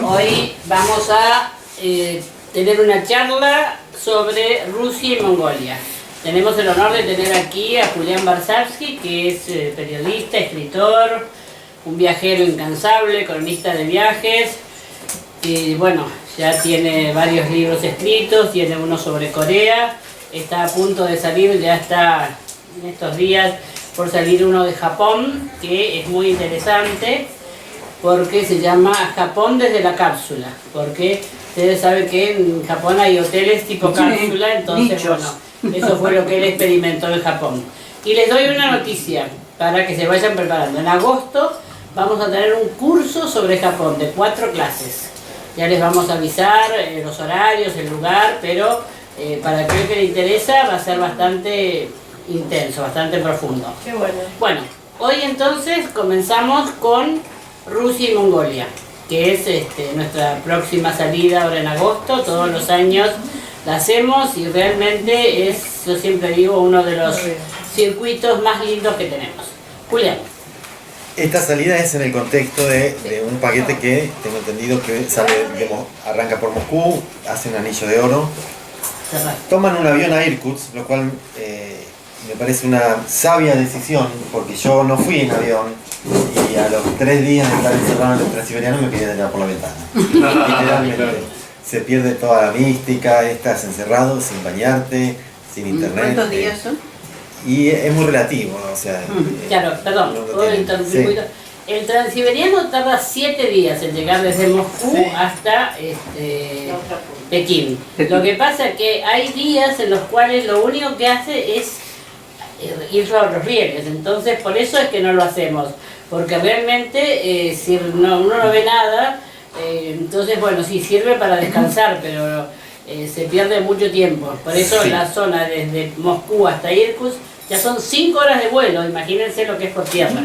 Hoy vamos a tener una charla sobre Rusia y Mongolia. Tenemos el honor de tener aquí a Julián Barsavsky, que es periodista, escritor, un viajero incansable, cronista de viajes. Y bueno, ya tiene varios libros escritos, tiene uno sobre Corea, está a punto de salir, ya está en estos días por salir uno de Japón, que es muy interesante, porque se llama Japón desde la cápsula, porque ustedes saben que en Japón hay hoteles tipo cápsula, entonces bueno, eso fue lo que él experimentó en Japón. Y les doy una noticia para que se vayan preparando. En agosto vamos a tener un curso sobre Japón de 4 clases. Ya les vamos a avisar los horarios, el lugar, pero para aquel que le interesa va a ser bastante intenso, bastante profundo. Qué bueno. Bueno, hoy entonces comenzamos con Rusia y Mongolia, que es nuestra próxima salida ahora en agosto. Todos los años la hacemos y realmente es, yo siempre digo, uno de los circuitos más lindos que tenemos. Julián. Esta salida es en el contexto de un paquete que tengo entendido que sale, arranca por Moscú, hace un anillo de oro, toman un avión a Irkutsk, lo cual me parece una sabia decisión, porque yo no fui en avión y a los 3 días de estar encerrado en el Transiberiano me quería tirar por la ventana. Literalmente. Se pierde toda la mística, estás encerrado sin bañarte, sin internet. ¿Cuántos días son? Y es muy relativo, ¿no? O sea, claro, perdón, puedo interrumpir un poquito. El Transiberiano tarda 7 días en llegar desde Moscú hasta Pekín. Lo que pasa es que hay días en los cuales lo único que hace es ir sobre los rieles, entonces por eso es que no lo hacemos, porque realmente si uno no ve nada, entonces bueno, sí sirve para descansar, pero se pierde mucho tiempo. Por eso la zona desde Moscú hasta Irkutsk ya son 5 horas de vuelo, imagínense lo que es por tierra.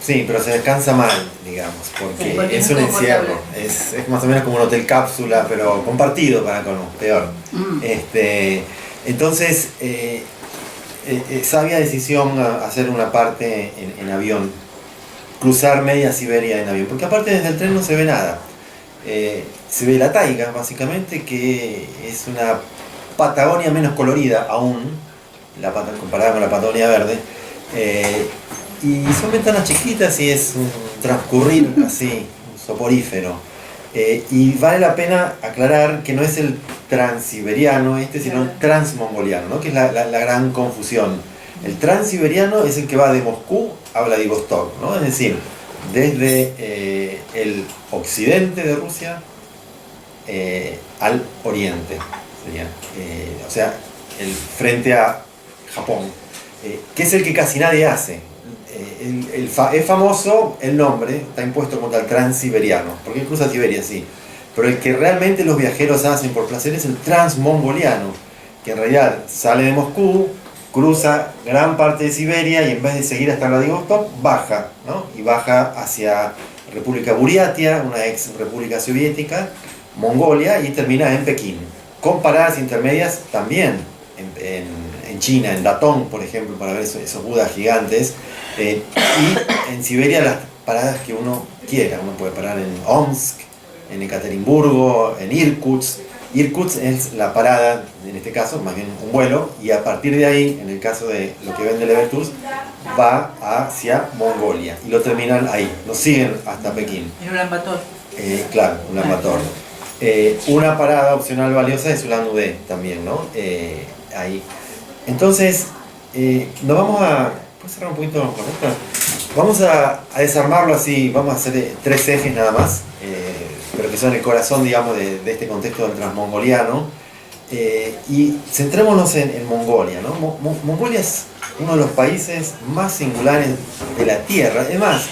Sí, pero se descansa mal, digamos, porque es un encierro, es más o menos como un hotel cápsula, pero compartido para Colmo, peor. Entonces, sabia decisión hacer una parte en avión, cruzar media Siberia en avión, porque aparte desde el tren no se ve nada. Se ve la taiga, básicamente, que es una Patagonia menos colorida aún, comparada con la Patagonia verde. Y son ventanas chiquitas y es un transcurrir así, soporífero. Y vale la pena aclarar que no es el transiberiano sino el transmongoliano, ¿no? Que es la gran confusión. El transiberiano es el que va de Moscú a Vladivostok, ¿no? Es decir, desde el occidente de Rusia al oriente, sería, o sea, el frente a Japón, que es el que casi nadie hace. Es famoso el nombre, está impuesto contra el transiberiano, porque cruza Siberia, sí, pero el que realmente los viajeros hacen por placer es el transmongoliano, que en realidad sale de Moscú, cruza gran parte de Siberia y en vez de seguir hasta Vladivostok, baja, ¿no? Y baja hacia República Buriatia, una ex república soviética, Mongolia, y termina en Pekín, con paradas intermedias también en China, en Datong, por ejemplo, para ver esos budas gigantes. Y en Siberia las paradas que uno quiera, uno puede parar en Omsk, en Ekaterimburgo, en Irkutsk. Irkutsk es la parada, en este caso, más bien un vuelo, y a partir de ahí, en el caso de lo que vende Lever Tours, va hacia Mongolia y lo terminan ahí, lo siguen hasta Pekín. En Ulaanbaatar. Claro, Ulaanbaatar. Una parada opcional valiosa es Ulan Ude también, ¿no? Ahí. Entonces, nos vamos a... ¿Puedo cerrar un poquito con esto? Vamos a desarmarlo así, vamos a hacer 3 ejes nada más, pero que son el corazón, digamos, de este contexto del transmongoliano. Y centrémonos en Mongolia, ¿no? Mongolia es uno de los países más singulares de la Tierra. Además,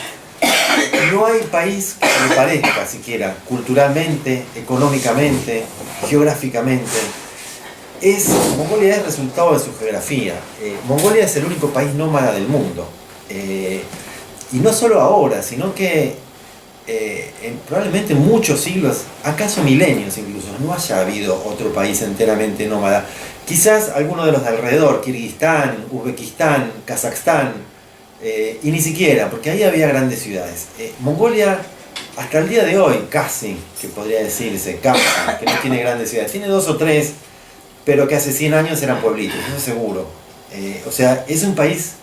no hay país que le parezca siquiera, culturalmente, económicamente, geográficamente. Mongolia es resultado de su geografía. Mongolia es el único país nómada del mundo. Y no solo ahora, sino que probablemente muchos siglos, acaso milenios incluso, no haya habido otro país enteramente nómada. Quizás alguno de los de alrededor, Kirguistán, Uzbekistán, Kazajstán, y ni siquiera, porque ahí había grandes ciudades. Mongolia hasta el día de hoy, casi, que podría decirse, casi, que no tiene grandes ciudades. Tiene 2 o 3, pero que hace 100 años eran pueblitos, eso seguro. O sea, es un país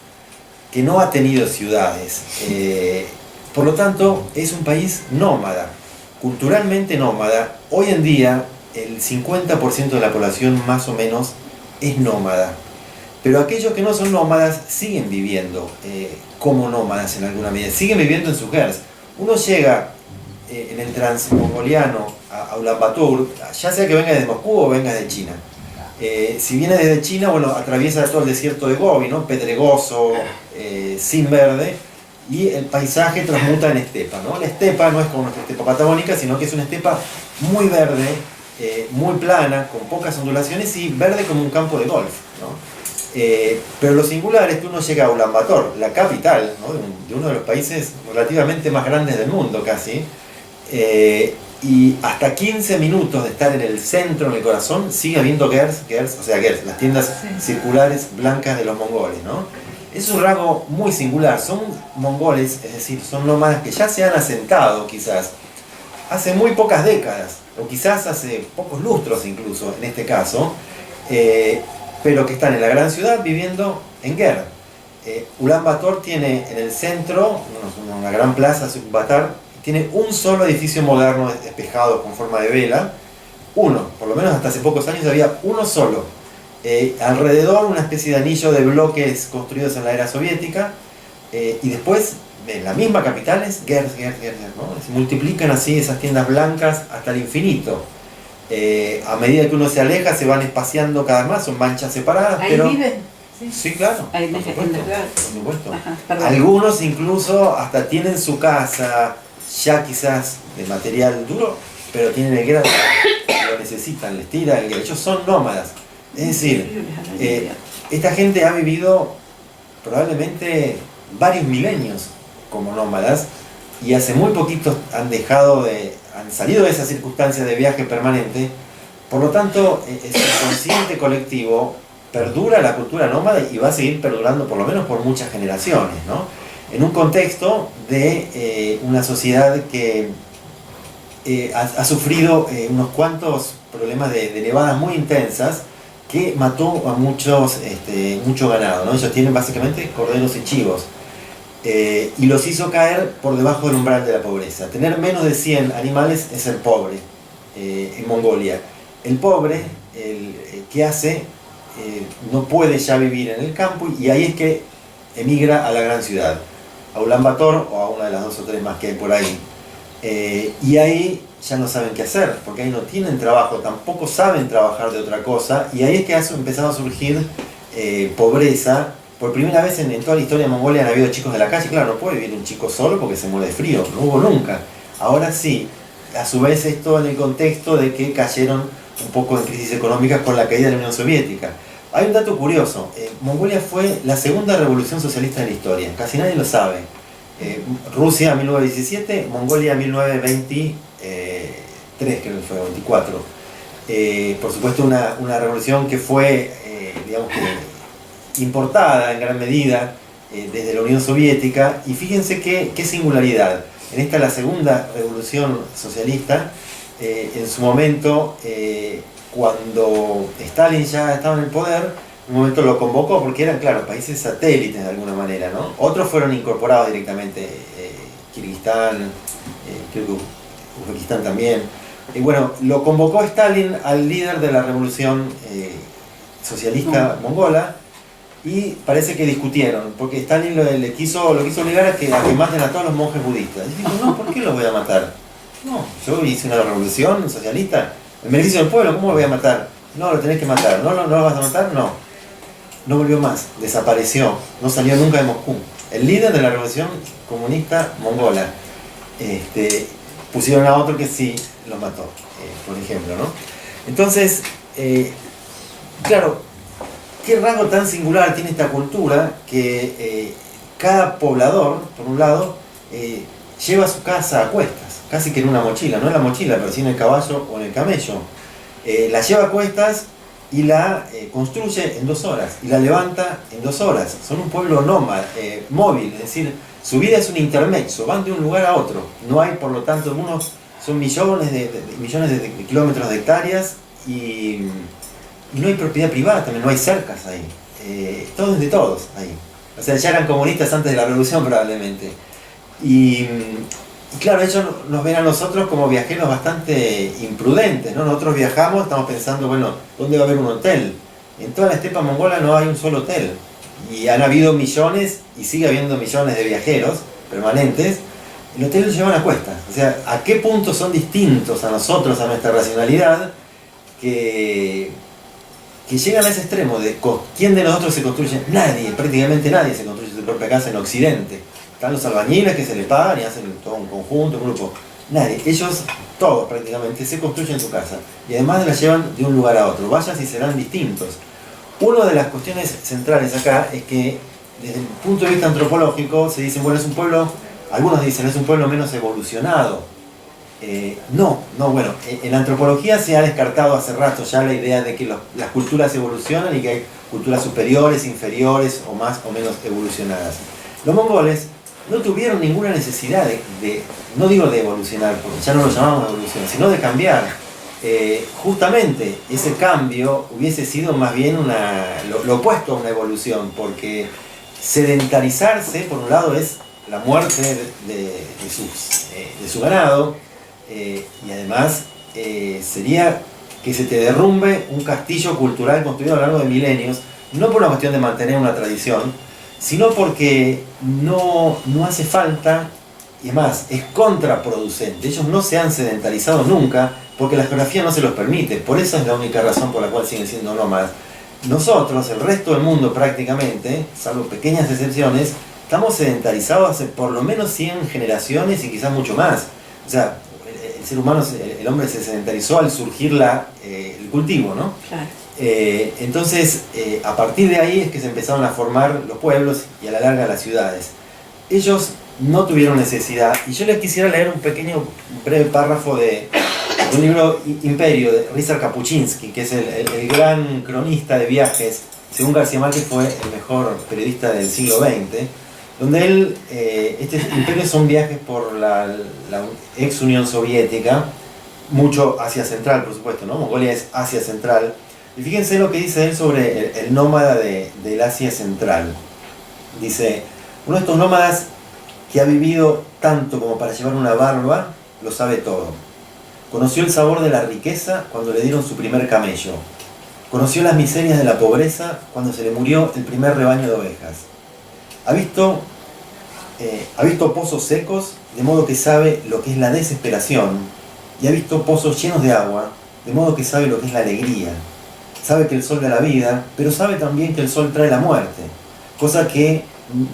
que no ha tenido ciudades. Por lo tanto, es un país nómada, culturalmente nómada. Hoy en día, el 50% de la población más o menos es nómada. Pero aquellos que no son nómadas siguen viviendo como nómadas en alguna medida, siguen viviendo en sus gers. Uno llega en el transmongoliano a Ulan Bator, ya sea que venga desde Moscú o venga de China. Si viene desde China, bueno, atraviesa todo el desierto de Gobi, ¿no? Pedregoso, sin verde, y el paisaje transmuta en estepa, ¿no? La estepa no es como nuestra estepa patagónica, sino que es una estepa muy verde, muy plana, con pocas ondulaciones y verde como un campo de golf, ¿no? Pero lo singular es que uno llega a Ulan Bator, la capital, ¿no? de uno de los países relativamente más grandes del mundo casi, y hasta 15 minutos de estar en el centro, en el corazón, sigue habiendo gers, o sea, gers, las tiendas circulares blancas de los mongoles, ¿no? Es un rasgo muy singular, son mongoles, es decir, son nómadas que ya se han asentado quizás hace muy pocas décadas, o quizás hace pocos lustros incluso, en este caso, pero que están en la gran ciudad viviendo en ger. Ulan Bator tiene en el centro una gran plaza, Subbatar, tiene un solo edificio moderno despejado con forma de vela, uno, por lo menos hasta hace pocos años había uno solo. Alrededor una especie de anillo de bloques construidos en la era soviética, y después en la misma capital es gers, ¿no? Se multiplican así esas tiendas blancas hasta el infinito. A medida que uno se aleja se van espaciando cada vez más, son manchas separadas. ¿Ahí pero viven? Sí, claro, Ahí por supuesto. Ajá, algunos incluso hasta tienen su casa ya quizás de material duro, pero tienen el grado, lo necesitan, les tira, ellos son nómadas. Es decir, esta gente ha vivido probablemente varios milenios como nómadas y hace muy poquito han salido de esa circunstancia de viaje permanente. Por lo tanto, ese inconsciente colectivo perdura la cultura nómada y va a seguir perdurando por lo menos por muchas generaciones, ¿no? En un contexto de una sociedad que ha sufrido unos cuantos problemas de nevadas muy intensas que mató a mucho ganado, ¿no? Ellos tienen básicamente corderos y chivos, y los hizo caer por debajo del umbral de la pobreza. Tener menos de 100 animales es ser pobre en Mongolia. El pobre, ¿qué hace? No puede ya vivir en el campo y ahí es que emigra a la gran ciudad, a Ulan Bator o a una de las 2 o 3 más que hay por ahí. Y ahí ya no saben qué hacer, porque ahí no tienen trabajo, tampoco saben trabajar de otra cosa, y ahí es que ha empezado a surgir pobreza. Por primera vez en toda la historia de Mongolia han habido chicos de la calle. Claro, no puede vivir un chico solo porque se muere de frío, no hubo nunca. Ahora sí, a su vez esto en el contexto de que cayeron un poco en crisis económicas con la caída de la Unión Soviética. Hay un dato curioso, Mongolia fue la segunda revolución socialista de la historia, casi nadie lo sabe. Rusia 1917, Mongolia 1923, creo que fue, 24. Por supuesto una revolución que fue, digamos que, importada en gran medida desde la Unión Soviética, y fíjense qué singularidad. En esta la segunda revolución socialista, en su momento, cuando Stalin ya estaba en el poder, en un momento lo convocó porque eran, claro, países satélites de alguna manera, ¿no? Otros fueron incorporados directamente, Kirguistán, creo que Uzbekistán también. Y bueno, lo convocó Stalin al líder de la revolución socialista mongola, y parece que discutieron, porque Stalin lo quiso obligar a que maten a todos los monjes budistas. Y dijo, no, ¿por qué los voy a matar? No, yo hice una revolución socialista, en beneficio del pueblo, ¿cómo lo voy a matar? No, lo tenés que matar. ¿No lo vas a matar? No. No volvió más, desapareció, no salió nunca de Moscú. El líder de la revolución comunista mongola. Pusieron a otro que sí lo mató, por ejemplo, ¿no? Entonces, claro, qué rasgo tan singular tiene esta cultura que cada poblador, por un lado, lleva su casa a cuestas, casi que en una mochila, no en la mochila, pero sí en el caballo o en el camello. La lleva a cuestas y la construye en 2 horas y la levanta en 2 horas. Son un pueblo nómada, móvil, es decir, su vida es un intermezzo, van de un lugar a otro. No hay, por lo tanto, son millones de kilómetros de hectáreas y no hay propiedad privada, también no hay cercas ahí. Todo es de todos ahí. O sea, ya eran comunistas antes de la revolución probablemente. Y claro, ellos nos ven a nosotros como viajeros bastante imprudentes, ¿no? Nosotros viajamos, estamos pensando, bueno, ¿dónde va a haber un hotel? En toda la estepa mongola no hay un solo hotel. Y han habido millones, y sigue habiendo millones de viajeros permanentes. El hotel lo llevan a cuestas. O sea, ¿a qué punto son distintos a nosotros, a nuestra racionalidad, que llegan a ese extremo de quién de nosotros se construye? Nadie, prácticamente nadie se construye su propia casa en Occidente. Están los albañiles que se le pagan y hacen todo un conjunto, un grupo. Nadie, ellos todos prácticamente se construyen su casa y además la llevan de un lugar a otro. Vaya si serán distintos. Una de las cuestiones centrales acá es que desde el punto de vista antropológico se dicen, bueno, es un pueblo, algunos dicen es un pueblo menos evolucionado. Bueno, en la antropología se ha descartado hace rato ya la idea de que las culturas evolucionan y que hay culturas superiores, inferiores o más o menos evolucionadas. Los mongoles no tuvieron ninguna necesidad no digo de evolucionar, porque ya no lo llamamos evolución, sino de cambiar. Justamente ese cambio hubiese sido más bien lo opuesto a una evolución, porque sedentarizarse, por un lado, es la muerte de su ganado, y además sería que se te derrumbe un castillo cultural construido a lo largo de milenios, no por una cuestión de mantener una tradición, sino porque no hace falta, y además es contraproducente. Ellos no se han sedentarizado nunca porque la geografía no se los permite. Por eso es la única razón por la cual siguen siendo nómadas. Nosotros, el resto del mundo prácticamente, salvo pequeñas excepciones, estamos sedentarizados hace por lo menos 100 generaciones y quizás mucho más. O sea, el ser humano, el hombre se sedentarizó al surgir el cultivo, ¿no? Claro. Entonces, a partir de ahí es que se empezaron a formar los pueblos y a la larga las ciudades. Ellos no tuvieron necesidad, y yo les quisiera leer un breve párrafo de un libro, Imperio, de Ryszard Kapuscinski, que es el gran cronista de viajes. Según García Márquez fue el mejor periodista del siglo XX, donde él, este Imperio son viajes por la ex Unión Soviética, mucho Asia Central, por supuesto, ¿no? Mongolia es Asia Central. Y fíjense lo que dice él sobre el nómada del Asia Central. Dice, uno de estos nómadas que ha vivido tanto como para llevar una barba, lo sabe todo. Conoció el sabor de la riqueza cuando le dieron su primer camello. Conoció las miserias de la pobreza cuando se le murió el primer rebaño de ovejas. Ha visto pozos secos, de modo que sabe lo que es la desesperación, y ha visto pozos llenos de agua, de modo que sabe lo que es la alegría. Sabe que el sol da la vida, pero sabe también que el sol trae la muerte, cosa de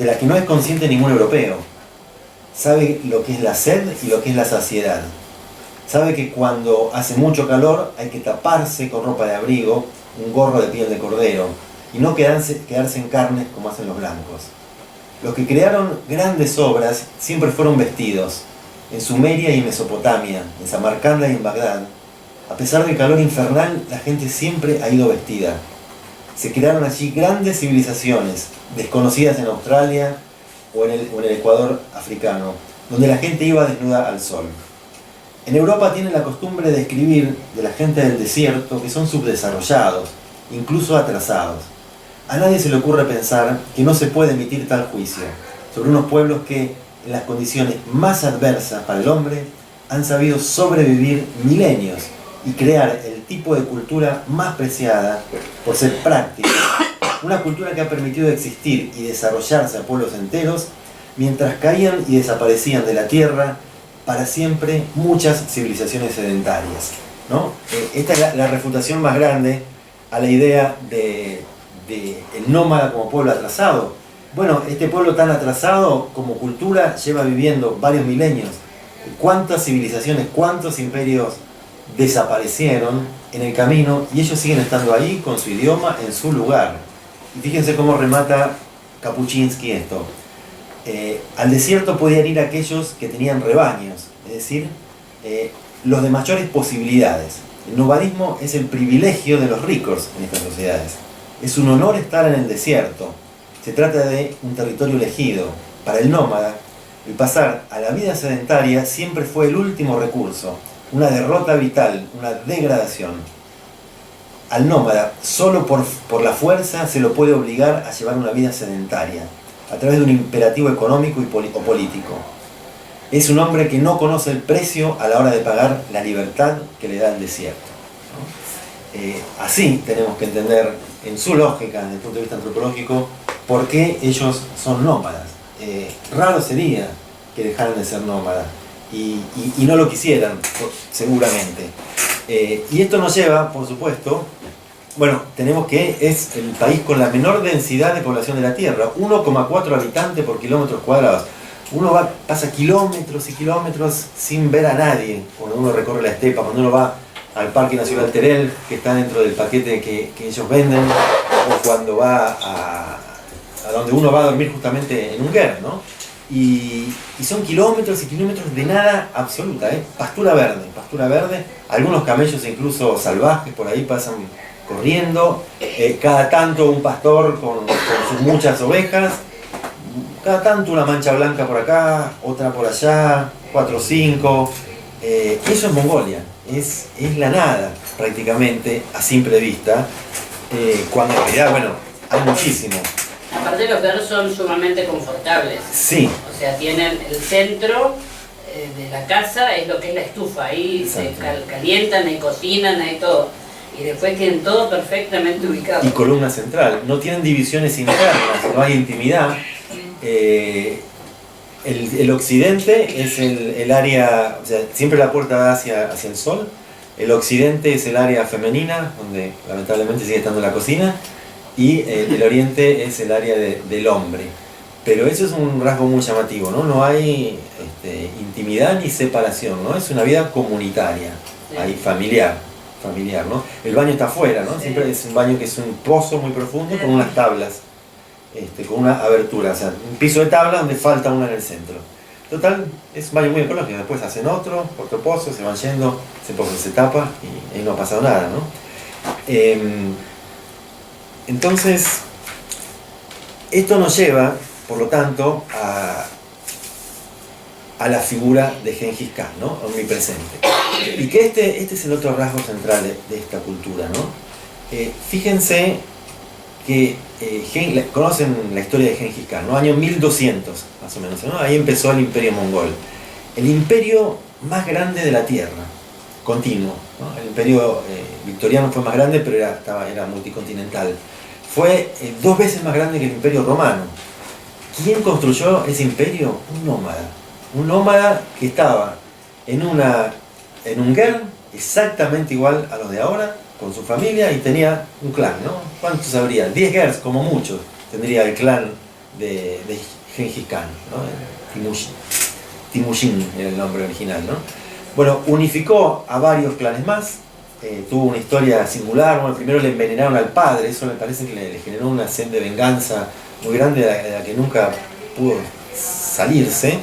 la que no es consciente ningún europeo. Sabe lo que es la sed y lo que es la saciedad. Sabe que cuando hace mucho calor hay que taparse con ropa de abrigo, un gorro de piel de cordero, y no quedarse en carnes como hacen los blancos. Los que crearon grandes obras siempre fueron vestidos, en Sumeria y Mesopotamia, en Samarcanda y en Bagdad. A pesar del calor infernal, la gente siempre ha ido vestida. Se crearon allí grandes civilizaciones, desconocidas en Australia o en el Ecuador africano, donde la gente iba desnuda al sol. En Europa tienen la costumbre de escribir de la gente del desierto que son subdesarrollados, incluso atrasados. A nadie se le ocurre pensar que no se puede emitir tal juicio sobre unos pueblos que, en las condiciones más adversas para el hombre, han sabido sobrevivir milenios y crear el tipo de cultura más preciada por ser práctica. Una cultura que ha permitido existir y desarrollarse a pueblos enteros, mientras caían y desaparecían de la tierra para siempre muchas civilizaciones sedentarias, ¿no? Esta es la refutación más grande a la idea de el nómada como pueblo atrasado. Bueno, este pueblo tan atrasado como cultura lleva viviendo varios milenios. ¿Cuántas civilizaciones, cuántos imperios desaparecieron en el camino y ellos siguen estando ahí con su idioma en su lugar? Y fíjense cómo remata Kapuscinski esto. Al desierto podían ir aquellos que tenían rebaños, es decir, los de mayores posibilidades. El nomadismo es el privilegio de los ricos en estas sociedades. Es un honor estar en el desierto. Se trata de un territorio elegido. Para el nómada, el pasar a la vida sedentaria siempre fue el último recurso, una derrota vital, una degradación. Al nómada, solo por la fuerza se lo puede obligar a llevar una vida sedentaria, a través de un imperativo económico o político. Es un hombre que no conoce el precio a la hora de pagar la libertad que le da el desierto, ¿no? Así tenemos que entender, en su lógica, desde el punto de vista antropológico, por qué ellos son nómadas. Raro sería que dejaran de ser nómadas y no lo quisieran, seguramente. Y esto nos lleva, por supuesto, bueno, tenemos que es el país con la menor densidad de población de la Tierra, 1,4 habitantes por kilómetros cuadrados. Uno pasa kilómetros y kilómetros sin ver a nadie cuando uno recorre la estepa, cuando uno va al Parque Nacional Terel, que está dentro del paquete que ellos venden, o cuando va a donde uno va a dormir justamente en un ger, ¿no? Y son kilómetros y kilómetros de nada absoluta, pastura verde, algunos camellos incluso salvajes por ahí pasan corriendo, cada tanto un pastor con sus muchas ovejas, cada tanto una mancha blanca por acá, otra por allá, 4 o 5. Eso es Mongolia, es la nada prácticamente a simple vista, cuando en realidad, bueno, hay muchísimo. Aparte los gers son sumamente confortables. Sí. O sea, tienen el centro de la casa, es lo que es la estufa, ahí Exacto. se calientan, ahí cocinan, ahí todo. Y después tienen todo perfectamente ubicado. Y columna central, no tienen divisiones internas, no hay intimidad. El occidente es el área, o sea, siempre la puerta da hacia el sol. El occidente es el área femenina, donde lamentablemente sigue estando la cocina, y el oriente es el área del hombre. Pero eso es un rasgo muy llamativo, ¿no? No hay intimidad ni separación, ¿no? Es una vida comunitaria, Sí. hay familiar, ¿no? El baño está afuera, ¿no? Sí. Siempre es un baño que es un pozo muy profundo con unas tablas, con una abertura, o sea, un piso de tabla donde falta una en el centro. Total, es un baño muy ecológico, después hacen otro pozo, se van yendo, ese pozo se tapa y ahí no ha pasado nada, ¿no? Entonces, esto nos lleva, por lo tanto, a la figura de Gengis Khan, ¿no? Omnipresente. Y que este es el otro rasgo central de esta cultura, ¿no? Fíjense que conocen la historia de Gengis Khan, ¿no? Año 1200, más o menos, ¿no? Ahí empezó el imperio mongol. El imperio más grande de la Tierra, continuo, ¿no? El imperio victoriano fue más grande, pero era multicontinental. Fue 2 veces más grande que el imperio romano. ¿Quién construyó ese imperio? Un nómada que estaba en un ger exactamente igual a los de ahora, con su familia, y tenía un clan, ¿no? ¿Cuántos habría? 10 gers, como muchos, tendría el clan de Gengis Khan, ¿no? Timujin era el nombre original, ¿no? Bueno, unificó a varios clanes más, tuvo una historia singular. Bueno, primero le envenenaron al padre, eso me parece que le generó una sed de venganza muy grande de la que nunca pudo salirse.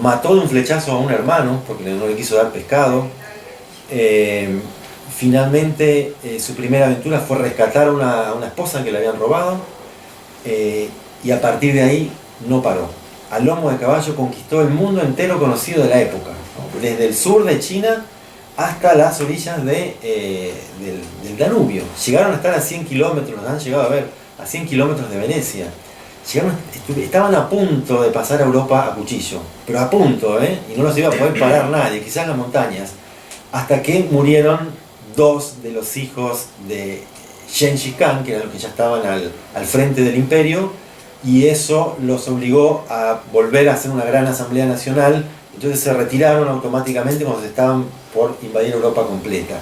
Mató de un flechazo a un hermano porque no le quiso dar pescado. Finalmente su primera aventura fue rescatar a una esposa que le habían robado, y a partir de ahí no paró. A lomo de caballo conquistó el mundo entero conocido de la época, ¿no? Desde el sur de China hasta las orillas del Danubio. Llegaron a estar a 100 kilómetros, han llegado a ver, a 100 kilómetros de Venecia. Estaban a punto de pasar a Europa a cuchillo, pero a punto, y no los iba a poder parar nadie, quizás en las montañas, hasta que murieron 2 de los hijos de Gengis Khan, que eran los que ya estaban al frente del imperio, y eso los obligó a volver a hacer una gran asamblea nacional. Entonces se retiraron automáticamente cuando se estaban por invadir Europa completa.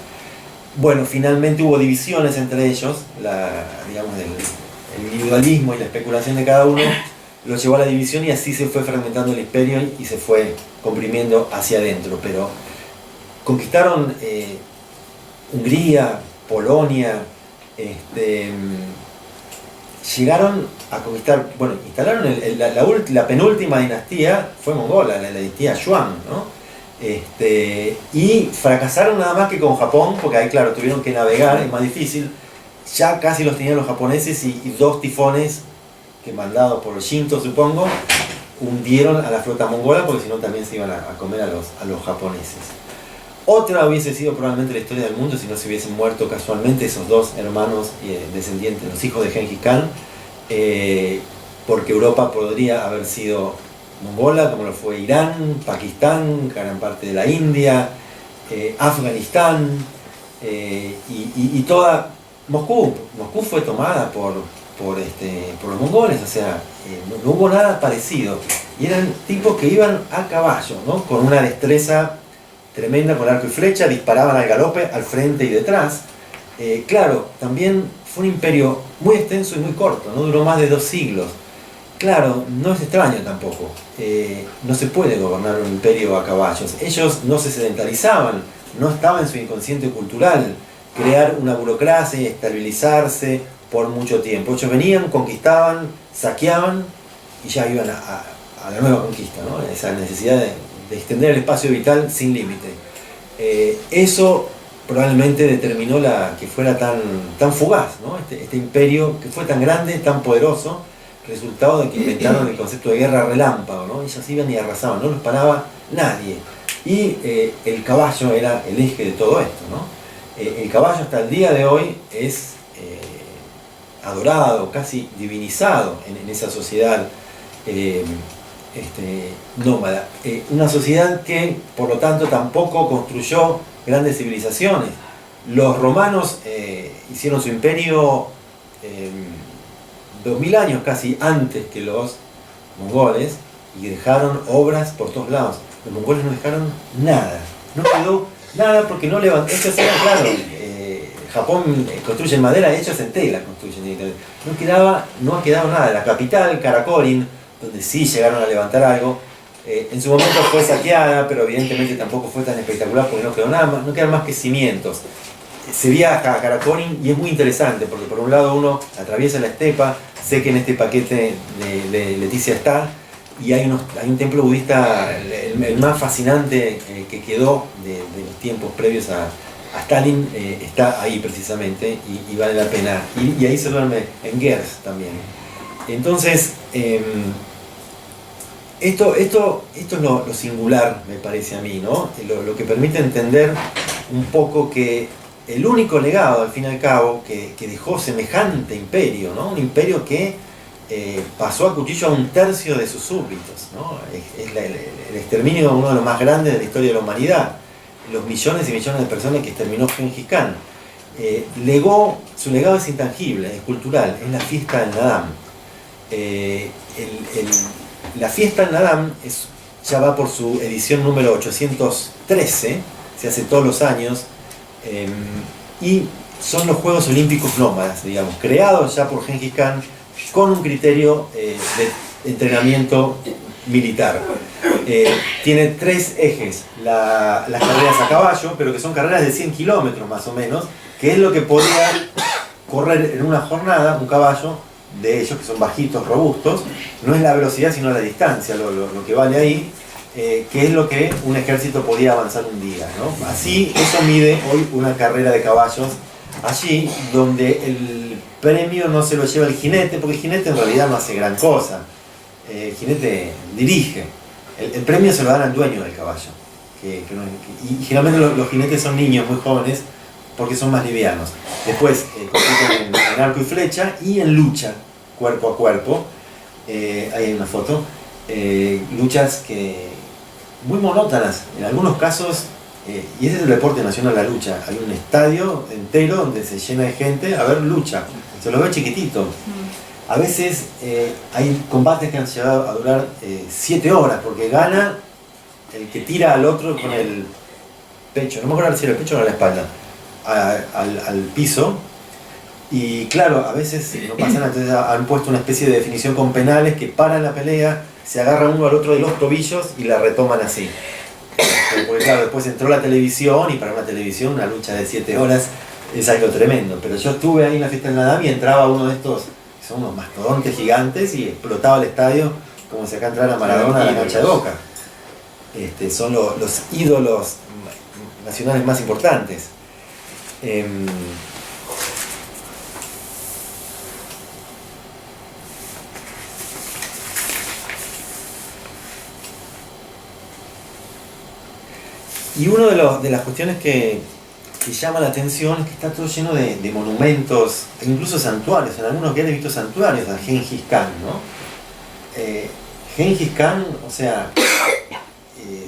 Bueno, finalmente hubo divisiones entre ellos, el individualismo y la especulación de cada uno los llevó a la división, y así se fue fragmentando el imperio y se fue comprimiendo hacia adentro. Pero conquistaron Hungría, Polonia, llegaron a conquistar, instalaron la penúltima dinastía, fue mongola, la dinastía Yuan, ¿no? Y fracasaron nada más que con Japón, porque ahí claro, tuvieron que navegar, es más difícil. Ya casi los tenían los japoneses y dos tifones, que mandados por Shinto supongo, hundieron a la flota mongola, porque si no también se iban a comer a los japoneses. Otra hubiese sido probablemente la historia del mundo si no se hubiesen muerto casualmente esos dos hermanos descendientes, los hijos de Genghis Khan, porque Europa podría haber sido mongola, como lo fue Irán, Pakistán, gran parte de la India, Afganistán y toda Moscú. Moscú fue tomada por los mongoles, o sea, no hubo nada parecido. Y eran tipos que iban a caballo, ¿no? Con una destreza tremenda con arco y flecha, disparaban al galope, al frente y detrás. Claro, también fue un imperio muy extenso y muy corto, no duró más de 2 siglos. Claro, no es extraño tampoco. No se puede gobernar un imperio a caballos. Ellos no se sedentarizaban, no estaba en su inconsciente cultural crear una burocracia y estabilizarse por mucho tiempo. Ellos venían, conquistaban, saqueaban y ya iban a la nueva conquista, ¿no? Esa necesidad de extender el espacio vital sin límite. Eso probablemente determinó que fuera tan fugaz, ¿no? Este imperio que fue tan grande, tan poderoso, resultado de que inventaron el concepto de guerra relámpago, ¿no? Ellos iban y arrasaban, no los paraba nadie. Y el caballo era el eje de todo esto, ¿no? El caballo hasta el día de hoy es adorado, casi divinizado en esa sociedad nómada. Una sociedad que, por lo tanto, tampoco construyó grandes civilizaciones. Los romanos hicieron su imperio 2000 años casi antes que los mongoles y dejaron obras por todos lados. Los mongoles no dejaron nada, no quedó nada porque no levantaron. Ellos eran, claro, Japón construye en madera, ellos en tela construyen. No ha quedado nada. La capital, Karakorum, donde sí llegaron a levantar algo, en su momento fue saqueada, pero evidentemente tampoco fue tan espectacular porque no quedó nada más, no quedan más que cimientos. Se viaja a Karakorum y es muy interesante porque por un lado uno atraviesa la estepa, sé que en este paquete de Leticia está, y hay un templo budista, el más fascinante que quedó de los tiempos previos a Stalin, está ahí precisamente y vale la pena. Y ahí se duerme en Gers también. Entonces, esto es lo singular, me parece a mí, ¿no? Lo que permite entender un poco que el único legado, al fin y al cabo, que dejó semejante imperio, ¿no? Un imperio que pasó a cuchillo a 1/3 de sus súbditos, ¿no? Es el exterminio de uno de los más grandes de la historia de la humanidad, los millones y millones de personas que exterminó Genghis Khan. Su legado es intangible, es cultural, es la fiesta del Nadam. La fiesta del Nadam ya va por su edición número 813, se hace todos los años, y son los Juegos Olímpicos Nómadas, digamos, creados ya por Genghis Khan con un criterio de entrenamiento militar. Tiene 3 ejes, las carreras a caballo, pero que son carreras de 100 kilómetros más o menos, que es lo que podía correr en una jornada un caballo de ellos, que son bajitos, robustos. No es la velocidad sino la distancia lo que vale ahí, que es lo que un ejército podía avanzar un día, ¿no? Así, eso mide hoy una carrera de caballos allí, donde el premio no se lo lleva el jinete, porque el jinete en realidad no hace gran cosa. El jinete dirige. El premio se lo dan al dueño del caballo. Y generalmente los jinetes son niños muy jóvenes porque son más livianos. Después compiten en arco y flecha y en lucha, cuerpo a cuerpo. Ahí hay una foto. Luchas muy monótonas, en algunos casos, y ese es el deporte nacional, la lucha. Hay un estadio entero donde se llena de gente a ver lucha. Se lo ve chiquitito. A veces hay combates que han llegado a durar 7 horas, porque gana el que tira al otro con el pecho, no me acuerdo si era el pecho o era la espalda, al piso. Y claro, a veces no pasa nada, entonces han puesto una especie de definición con penales que paran la pelea, se agarra uno al otro de los tobillos y la retoman así. Porque claro, después entró la televisión y para una televisión una lucha de 7 horas es algo tremendo. Pero yo estuve ahí en la fiesta del Nadam y entraba uno de estos, que son unos mastodontes gigantes, y explotaba el estadio como si acá entrara Maradona a la cancha de Boca. son los ídolos nacionales más importantes. Y una de las cuestiones que llama la atención es que está todo lleno de monumentos, incluso santuarios. En algunos que he visto santuarios a Gengis Khan, ¿no? Gengis Khan, o sea,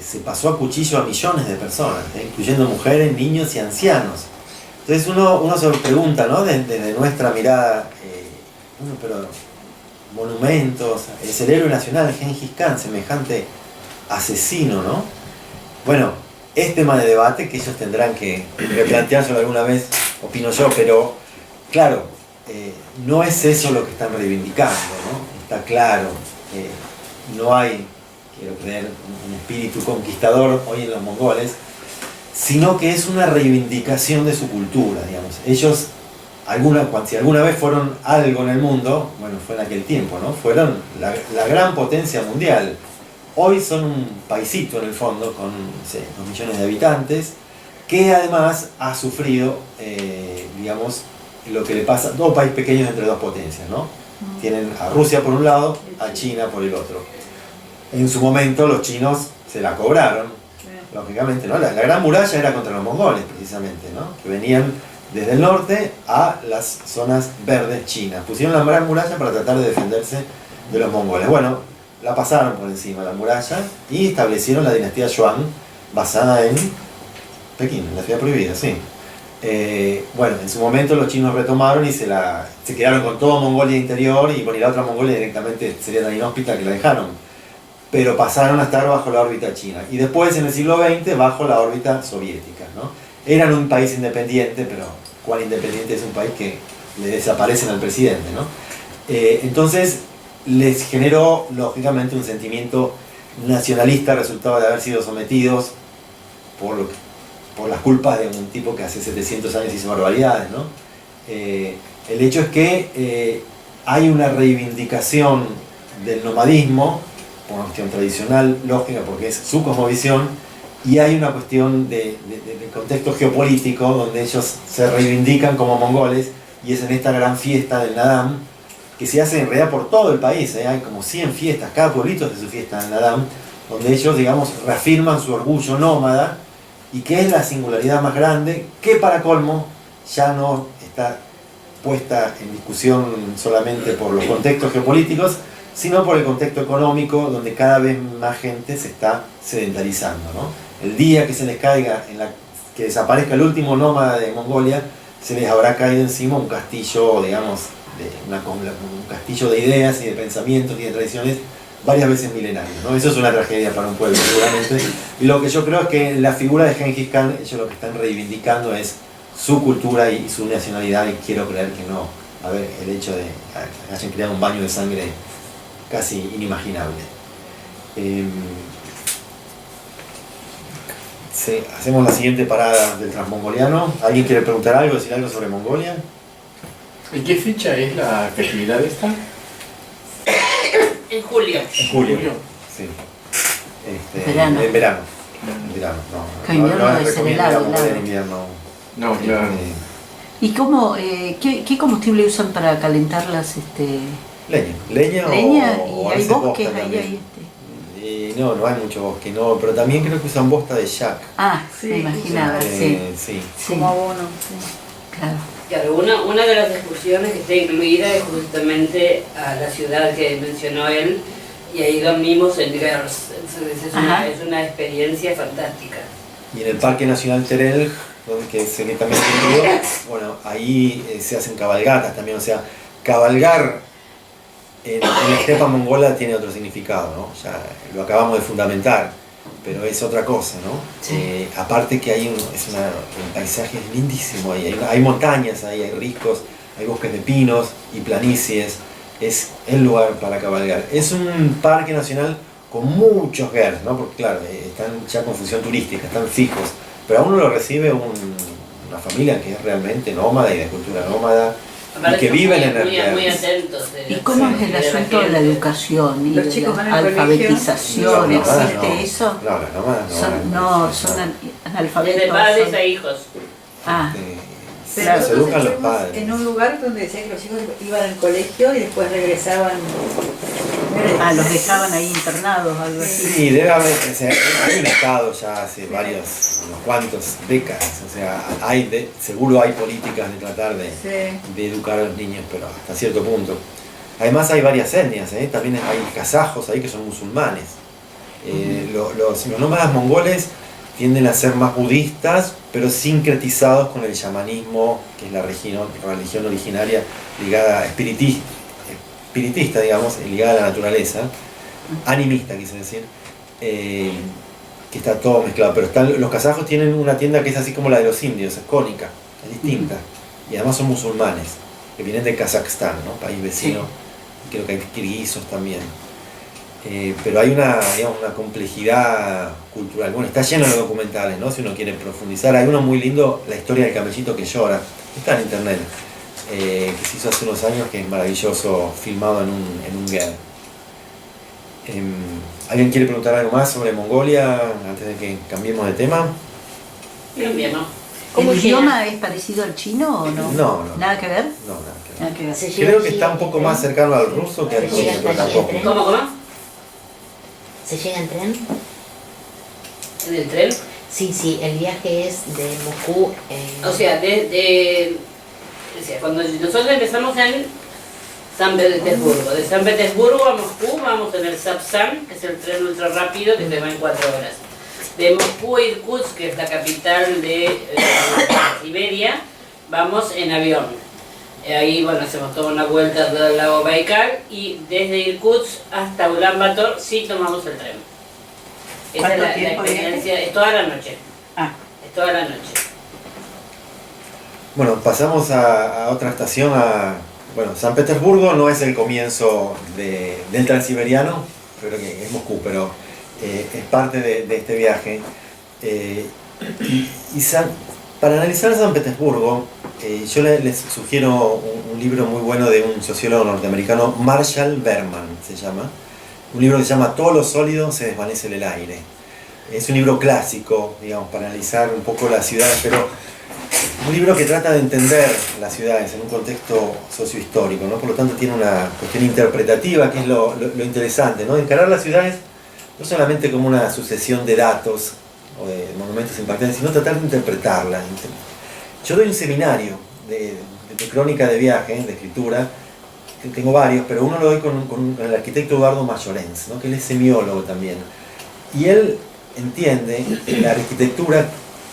se pasó a cuchillo a millones de personas, incluyendo mujeres, niños y ancianos. Entonces uno se pregunta, ¿no? Desde nuestra mirada, bueno, pero monumentos, es el héroe nacional Gengis Khan, semejante asesino, ¿no? Bueno, es tema de debate que ellos tendrán que replanteárselo alguna vez, opino yo, pero claro, no es eso lo que están reivindicando, ¿no? Está claro, no hay, quiero creer, un espíritu conquistador hoy en los mongoles, sino que es una reivindicación de su cultura, digamos. Ellos, si alguna vez fueron algo en el mundo, bueno, fue en aquel tiempo, ¿no? Fueron la gran potencia mundial. Hoy son un paisito en el fondo, con 2 millones de habitantes, que además ha sufrido, digamos, lo que le pasa a 2 países pequeños entre 2 potencias, ¿no? Tienen a Rusia por un lado, a China por el otro. En su momento los chinos se la cobraron, lógicamente, ¿no? La gran muralla era contra los mongoles, precisamente, ¿no? Que venían desde el norte a las zonas verdes chinas. Pusieron la gran muralla para tratar de defenderse de los mongoles. Bueno, la pasaron por encima de la muralla y establecieron la dinastía Yuan, basada en Pekín, en la ciudad prohibida, sí. Bueno, en su momento los chinos retomaron y se quedaron con toda Mongolia interior, y bueno, y la otra Mongolia directamente sería tan inhóspita que la dejaron. Pero pasaron a estar bajo la órbita china. Y después, en el siglo XX, bajo la órbita soviética, ¿no? Eran un país independiente, pero ¿cuál independiente es un país que le desaparecen al presidente, ¿no? Entonces, les generó, lógicamente, un sentimiento nacionalista resultado de haber sido sometidos por las culpas de un tipo que hace 700 años hizo barbaridades, ¿no? El hecho es que hay una reivindicación del nomadismo, por una cuestión tradicional, lógica, porque es su cosmovisión, y hay una cuestión de contexto geopolítico donde ellos se reivindican como mongoles, y es en esta gran fiesta del Nadam, que se hace en realidad por todo el país, hay como 100 fiestas, cada pueblito hace su fiesta del Nadam, donde ellos, digamos, reafirman su orgullo nómada, y que es la singularidad más grande, que para colmo ya no está puesta en discusión solamente por los contextos geopolíticos, sino por el contexto económico, donde cada vez más gente se está sedentarizando, ¿no? El día que se les caiga, que desaparezca el último nómada de Mongolia, se les habrá caído encima un castillo, digamos, un castillo de ideas y de pensamientos y de tradiciones varias veces milenarios, ¿no? Eso es una tragedia para un pueblo, seguramente. Y lo que yo creo es que la figura de Gengis Khan, ellos lo que están reivindicando es su cultura y su nacionalidad, y quiero creer que no, a ver, el hecho de que hayan creado un baño de sangre casi inimaginable. Hacemos la siguiente parada del Transmongoliano. ¿Alguien quiere preguntar algo, decir algo sobre Mongolia? ¿En qué fecha es la festividad esta? En julio. En julio. Sí. Verano. En verano. En verano, no. Que invierno no debe ser recomiendo helado, Mongolia en helado. invierno. No, claro. ¿Y cómo, qué combustible usan para calentar las, Leña leña? o ¿Y a hay veces bosques bosta ahí? también. No hay mucho bosque, no, pero también creo que usan bosta de yak. Ah, Sí, me imaginaba, sí. Sí. Sí, Como abono, sí. claro. Claro, una de las excursiones que está incluida es justamente a la ciudad que mencionó él, y ahí dormimos en Gers. Entonces es una experiencia fantástica. Y en el Parque Nacional Terel, que es el que también se incluyó, bueno, ahí se hacen cabalgatas también, o sea, cabalgar en la estepa mongola tiene otro significado, ¿no? Ya lo acabamos de fundamentar, pero es otra cosa, ¿no? Sí. Aparte que el paisaje es lindísimo, hay montañas, hay riscos, hay bosques de pinos y planicies, es el lugar para cabalgar. Es un parque nacional con muchos gers, ¿no? Porque claro, están ya con función turística, están fijos, pero a uno lo recibe una familia que es realmente nómada y de cultura nómada, Aparte que son viven en muy el atentos. ¿Y cómo es el asunto de la educación y Los de chicos la van al alfabetización? colegio. Las nomadas ¿Existe no. eso? No, las nomadas no. Son analfabetos. Desde padres son- a hijos. Ah, Este, Pero Claro. se nosotros educan los estuvimos padres. en un lugar donde decía que los chicos iban al colegio y después regresaban. los dejaban ahí internados, algo así. Sí, debe haber, o sea, hay un estado ya hace unos cuantos décadas, o sea, seguro hay políticas de tratar Sí. de educar a los niños, pero hasta cierto punto. Además hay varias etnias, también hay kazajos ahí que son musulmanes. Los nómadas mongoles tienden a ser más budistas, pero sincretizados con el chamanismo, que es la religión originaria ligada a espiritista, digamos, ligada a la naturaleza, animista, quise decir, que está todo mezclado. Pero los kazajos tienen una tienda que es así como la de los indios, es cónica, es distinta, y además son musulmanes, que vienen de Kazajstán, ¿no? País vecino, y creo que hay kirguisos también. Pero hay una complejidad cultural. Bueno, está lleno de documentales, ¿no? Si uno quiere profundizar. Hay uno muy lindo, La historia del camellito que llora. Está en internet. Que se hizo hace unos años, que es maravilloso, filmado en un GED. ¿Alguien quiere preguntar algo más sobre Mongolia antes de que cambiemos de tema? Cambiamos. ¿El idioma es parecido al chino o no? No. ¿Nada que ver? No, nada que ver. Nada que ver. Se llega Creo que allí está un en poco tren. más cercano al ruso que al Se chino, llega pero hasta allí en tampoco. tren. ¿Cómo? ¿Se llega en tren? ¿En el tren? Sí, el viaje es de Moscú en... O sea, cuando nosotros empezamos en San Petersburgo, de San Petersburgo a Moscú vamos en el Sapsan, que es el tren ultra rápido que se va en 4 horas. De Moscú a Irkutsk, que es la capital de Siberia, vamos en avión. Ahí, bueno, hacemos toda una vuelta del lago Baikal y desde Irkutsk hasta Ulan Bator sí tomamos el tren. Esa es ¿Cuánto la tiempo experiencia, es toda la noche. Ah, Es toda la noche. Bueno, pasamos a otra estación, bueno, San Petersburgo no es el comienzo del Transiberiano, creo que es Moscú, pero es parte de este viaje. Para analizar San Petersburgo, yo les sugiero un libro muy bueno de un sociólogo norteamericano, Marshall Berman se llama. Un libro que se llama Todo lo sólido se desvanece en el aire. Es un libro clásico, digamos, para analizar un poco las ciudades, pero un libro que trata de entender las ciudades en un contexto sociohistórico, ¿no? Por lo tanto tiene una cuestión interpretativa, que es lo interesante, ¿no? Encarar las ciudades no solamente como una sucesión de datos o de monumentos impactantes, sino tratar de interpretarlas. Yo doy un seminario de crónica de viaje, de escritura, que tengo varios, pero uno lo doy con el arquitecto Eduardo Mayorens, ¿no? Que él es semiólogo también. Y él entiende la arquitectura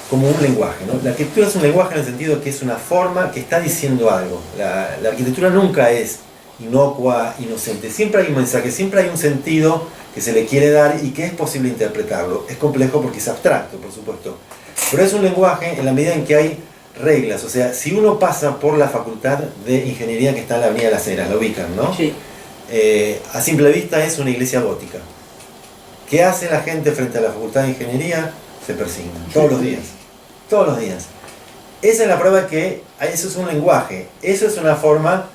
como un lenguaje, ¿no? La arquitectura es un lenguaje en el sentido que es una forma que está diciendo algo. La arquitectura nunca es inocua, inocente. Siempre hay un mensaje, siempre hay un sentido que se le quiere dar y que es posible interpretarlo. Es complejo porque es abstracto, por supuesto. Pero es un lenguaje en la medida en que hay reglas. O sea, si uno pasa por la facultad de ingeniería que está en la Avenida Las Heras, la ubican, ¿no? sí. A simple vista es una iglesia gótica. ¿Qué hace la gente frente a la facultad de ingeniería? Se persignan, todos los días. Todos los días. Esa es la prueba de que eso es un lenguaje. Eso es una forma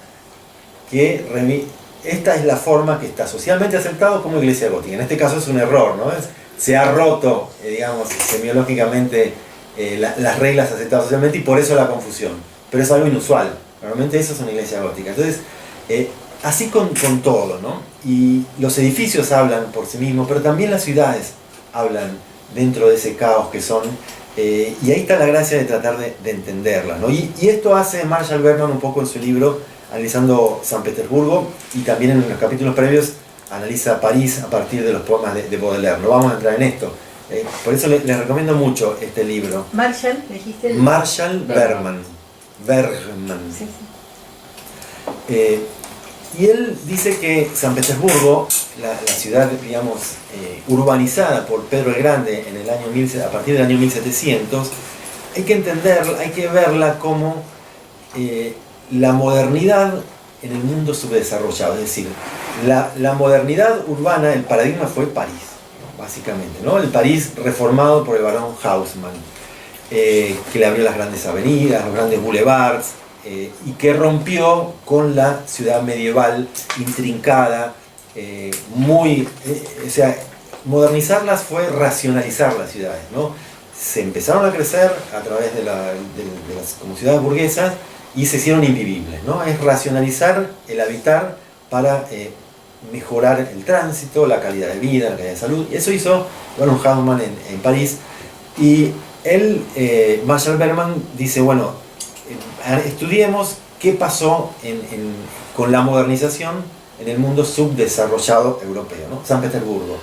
esta es la forma que está socialmente aceptado como iglesia gótica. En este caso es un error, ¿no? Se ha roto, digamos, semiológicamente las reglas aceptadas socialmente y por eso la confusión. Pero es algo inusual. Normalmente eso es una iglesia gótica. Entonces, así con todo, ¿no? Y los edificios hablan por sí mismos, pero también las ciudades hablan dentro de ese caos que son. Y ahí está la gracia de tratar de entenderlas, ¿no? Y esto hace Marshall Berman un poco en su libro, analizando San Petersburgo, y también en los capítulos previos analiza París a partir de los poemas de Baudelaire. No vamos a entrar en esto. Por eso les recomiendo mucho este libro. Marshall, ¿me dijiste? Marshall Berman. Sí. Y él dice que San Petersburgo, la ciudad, digamos, urbanizada por Pedro el Grande en el año a partir del año 1700, hay que entenderla, hay que verla como la modernidad en el mundo subdesarrollado. Es decir, la modernidad urbana, el paradigma fue París, ¿no? Básicamente, ¿no? El París reformado por el barón Haussmann, que le abrió las grandes avenidas, los grandes boulevards, y que rompió con la ciudad medieval intrincada, o sea, modernizarlas fue racionalizar las ciudades, ¿no? Se empezaron a crecer a través de las como ciudades burguesas y se hicieron invivibles, ¿no? Es racionalizar el habitar para mejorar el tránsito, la calidad de vida, la calidad de salud. Y eso hizo Baron Haussmann en París. Y él, Marshall Bergman, dice, bueno, estudiemos qué pasó con la modernización en el mundo subdesarrollado europeo, ¿no? San Petersburgo.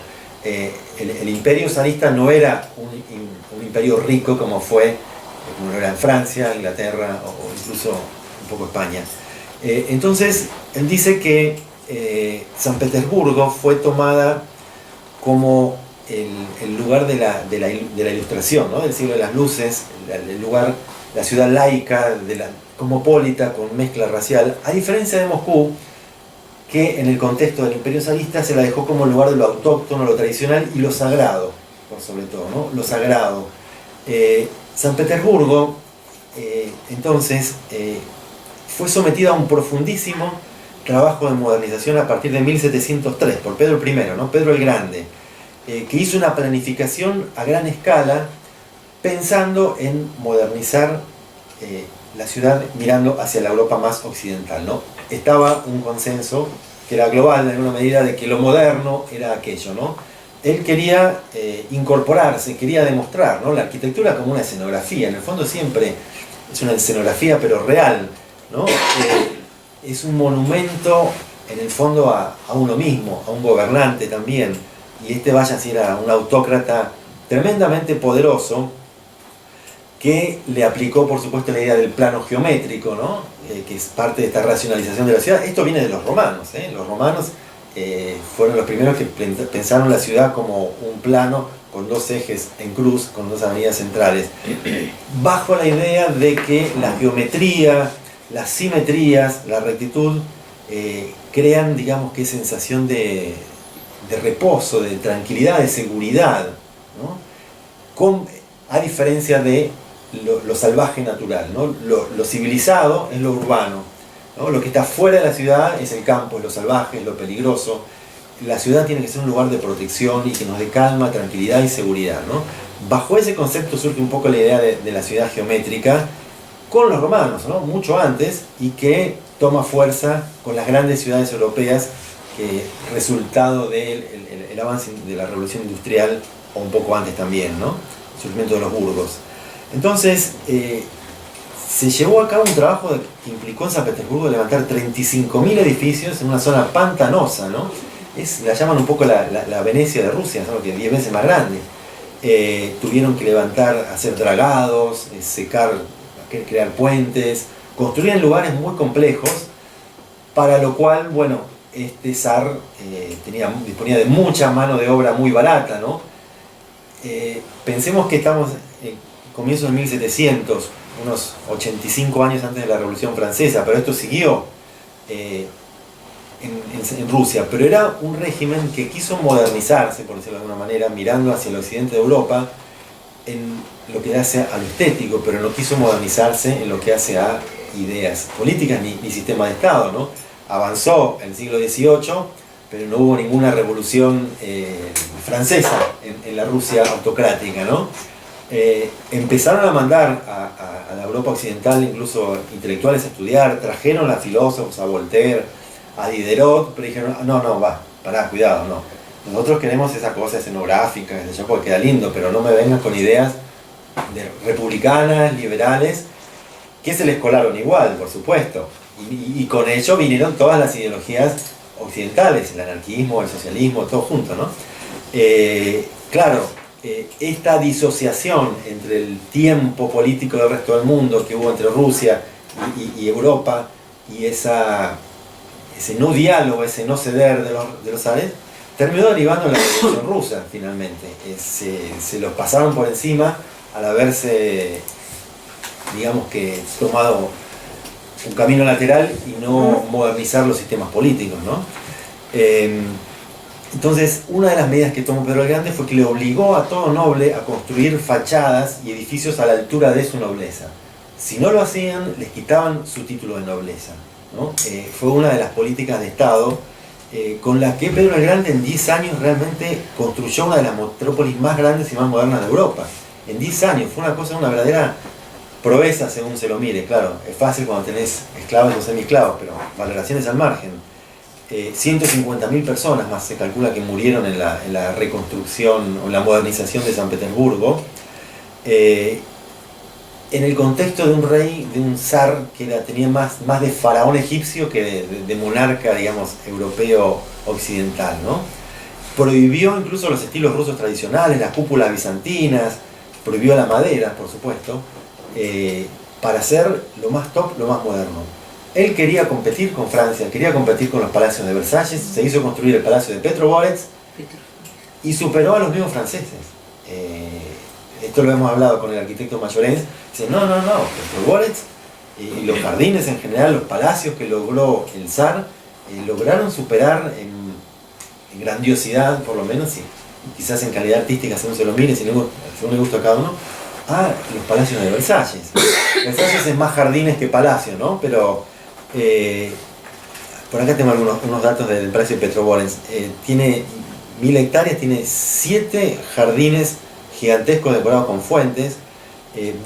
El imperio zarista no era un imperio rico como lo era en Francia, Inglaterra o incluso un poco España. Entonces, él dice que San Petersburgo fue tomada como el lugar de la ilustración, ¿no? Del siglo de las luces, el lugar, la ciudad laica, cosmopolita, con mezcla racial, a diferencia de Moscú, que en el contexto del imperio zarista se la dejó como el lugar de lo autóctono, lo tradicional y lo sagrado, por sobre todo, ¿no? Lo sagrado. San Petersburgo, entonces, fue sometido a un profundísimo trabajo de modernización a partir de 1703 por Pedro I, ¿no? Pedro el Grande, que hizo una planificación a gran escala pensando en modernizar la ciudad mirando hacia la Europa más occidental, ¿no? Estaba un consenso que era global en alguna medida de que lo moderno era aquello, ¿no? Él quería incorporarse, quería demostrar, ¿no? La arquitectura como una escenografía, en el fondo siempre es una escenografía pero real, ¿no? Es un monumento en el fondo a uno mismo, a un gobernante también, y Vallas era un autócrata tremendamente poderoso que le aplicó por supuesto la idea del plano geométrico, ¿no? Que es parte de esta racionalización de la ciudad. Esto viene de los romanos, ¿eh? Los romanos fueron los primeros que pensaron la ciudad como un plano con dos ejes en cruz, con dos avenidas centrales, bajo la idea de que la geometría, las simetrías, la rectitud, crean, digamos, qué sensación de reposo, de tranquilidad, de seguridad, ¿no? A diferencia de lo salvaje natural, ¿no? Lo civilizado es lo urbano, ¿no? Lo que está fuera de la ciudad es el campo, es lo salvaje, es lo peligroso. La ciudad tiene que ser un lugar de protección y que nos dé calma, tranquilidad y seguridad, ¿no? Bajo ese concepto surge un poco la idea de la ciudad geométrica con los romanos, ¿no? Mucho antes, y que toma fuerza con las grandes ciudades europeas, que resultado del avance de la revolución industrial, o un poco antes también, ¿no? El surgimiento de los burgos. Entonces, se llevó a cabo un trabajo que implicó en San Petersburgo levantar 35.000 edificios en una zona pantanosa, ¿no? La llaman un poco la Venecia de Rusia, ¿no? Que es 10 veces más grande. Tuvieron que levantar, hacer dragados, secar, crear puentes, construían lugares muy complejos, para lo cual, bueno, este zar disponía de mucha mano de obra muy barata, ¿no? Pensemos que estamos en comienzos de 1700, unos 85 años antes de la Revolución Francesa, pero esto siguió en Rusia, pero era un régimen que quiso modernizarse, por decirlo de alguna manera, mirando hacia el occidente de Europa, en lo que hace a lo estético, pero no quiso modernizarse en lo que hace a ideas políticas ni sistema de Estado, ¿no? Avanzó en el siglo XVIII, pero no hubo ninguna revolución francesa en la Rusia autocrática, ¿no? Empezaron a mandar a la Europa occidental incluso intelectuales a estudiar, trajeron a filósofos, a Voltaire, a Diderot, pero dijeron, no, pará, cuidado, no. Nosotros queremos esa cosa escenográfica, porque queda lindo, pero no me vengan con ideas republicanas, liberales, que se les colaron igual, por supuesto. Y con ello vinieron todas las ideologías occidentales, el anarquismo, el socialismo, todo junto, ¿no? Claro, esta disociación entre el tiempo político del resto del mundo que hubo entre Rusia y Europa, y ese no diálogo, ese no ceder de los zares, terminó derivando en la Revolución Rusa, finalmente. Se los pasaron por encima al haberse, digamos que, tomado un camino lateral y no modernizar los sistemas políticos, ¿no? Entonces, una de las medidas que tomó Pedro el Grande fue que le obligó a todo noble a construir fachadas y edificios a la altura de su nobleza. Si no lo hacían, les quitaban su título de nobleza, ¿no? Fue una de las políticas de Estado con la que Pedro el Grande en 10 años realmente construyó una de las metrópolis más grandes y más modernas de Europa. En 10 años, fue una verdadera proeza según se lo mire. Claro, es fácil cuando tenés esclavos o semi-esclavos, pero valoraciones al margen. 150.000 personas más se calcula que murieron en la reconstrucción o en la modernización de San Petersburgo. En el contexto de un rey, de un zar que tenía más de faraón egipcio que de monarca, digamos, europeo occidental, ¿no? Prohibió incluso los estilos rusos tradicionales, las cúpulas bizantinas, prohibió la madera, por supuesto, para hacer lo más top, lo más moderno. Él quería competir con Francia, quería competir con los palacios de Versalles, se hizo construir el palacio de Petrovorets y superó a los mismos franceses. Esto lo hemos hablado con el arquitecto Mayorens. Dice, no, Petrovorets y los jardines en general, los palacios que logró el zar, lograron superar en grandiosidad, por lo menos, y quizás en calidad artística, según se lo mire, según le gusta a cada uno, a los palacios de Versalles. Versalles es más jardines que palacio, ¿no? Pero por acá tengo unos datos del palacio de Petrovorets. Tiene 1000 hectáreas, tiene 7 jardines gigantescos decorados con fuentes,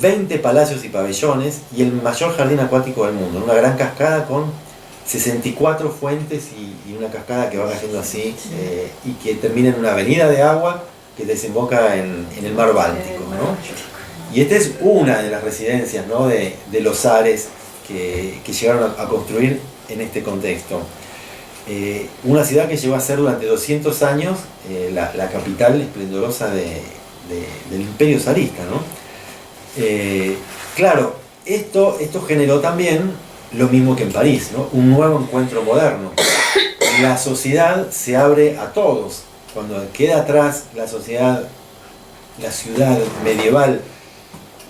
20 palacios y pabellones y el mayor jardín acuático del mundo, una gran cascada con 64 fuentes y una cascada que va cayendo así y que termina en una avenida de agua que desemboca en el mar Báltico, ¿no? Y esta es una de las residencias, ¿no?, de los zares que llegaron a construir en este contexto. Una ciudad que llegó a ser durante 200 años la capital esplendorosa del imperio zarista, ¿no? Claro, esto generó también lo mismo que en París, ¿no? Un nuevo encuentro moderno. La sociedad se abre a todos. Cuando queda atrás la sociedad, la ciudad medieval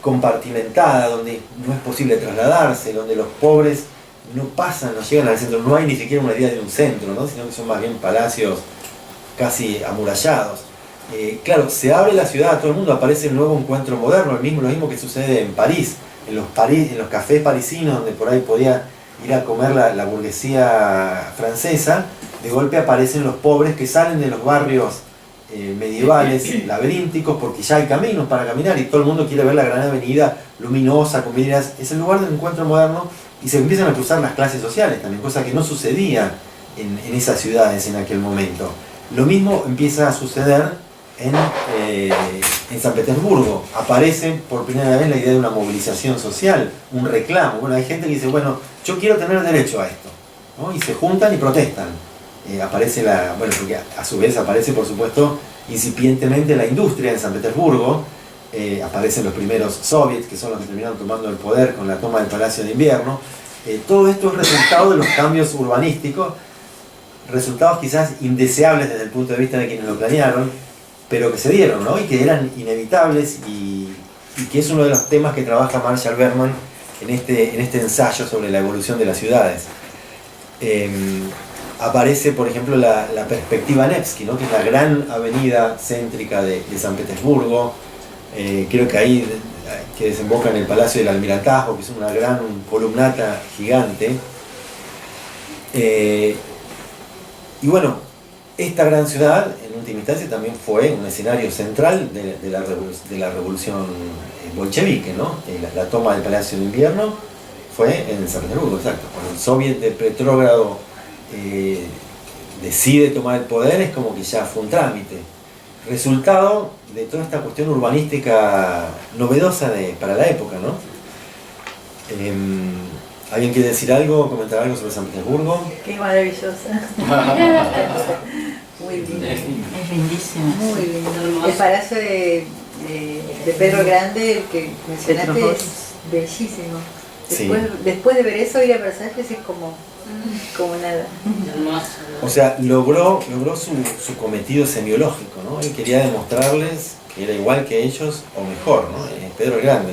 compartimentada, donde no es posible trasladarse, donde los pobres no pasan, no llegan al centro, no hay ni siquiera una idea de un centro, ¿no?, sino que son más bien palacios casi amurallados. Claro, se abre la ciudad a todo el mundo, aparece un nuevo encuentro moderno, lo mismo que sucede en París, en los cafés parisinos donde por ahí podía ir a comer la burguesía francesa. De golpe aparecen los pobres que salen de los barrios medievales, laberínticos, porque ya hay caminos para caminar y todo el mundo quiere ver la gran avenida luminosa, con vidrieras. Es el lugar del encuentro moderno y se empiezan a cruzar las clases sociales también, cosa que no sucedía en esas ciudades en aquel momento. Lo mismo empieza a suceder en San Petersburgo. Aparece por primera vez la idea de una movilización social, un reclamo. Bueno, hay gente que dice, bueno, yo quiero tener derecho a esto, ¿no? Y se juntan y protestan. Bueno, porque a su vez aparece, por supuesto, incipientemente la industria en San Petersburgo. Aparecen los primeros soviets, que son los que terminaron tomando el poder con la toma del Palacio de Invierno. Todo esto es resultado de los cambios urbanísticos, resultados quizás indeseables desde el punto de vista de quienes lo planearon, pero que se dieron, ¿no? Y que eran inevitables y que es uno de los temas que trabaja Marshall Berman en este ensayo sobre la evolución de las ciudades. Aparece, por ejemplo, la perspectiva Nevsky, ¿no?, que es la gran avenida céntrica de San Petersburgo. Creo que ahí que desemboca en el Palacio del Almirantazgo, que es una gran columnata gigante. Y bueno, esta gran ciudad, en última instancia, también fue un escenario central de la revolución bolchevique, ¿no? La toma del Palacio de Invierno fue en San Petersburgo, exacto. Cuando el soviet de Petrógrado decide tomar el poder, es como que ya fue un trámite. Resultado de toda esta cuestión urbanística novedosa para la época, ¿no? ¿Alguien quiere decir algo, comentar algo sobre San Petersburgo? Qué maravillosa. Muy lindo. Es lindísimo. Muy lindo. El palacio de Pedro Grande, el que mencionaste, es bellísimo. Después de ver eso, ir a Versalles es como nada. O sea, logró su cometido semiológico, ¿no? Él quería demostrarles que era igual que ellos o mejor, ¿no? Pedro el Grande.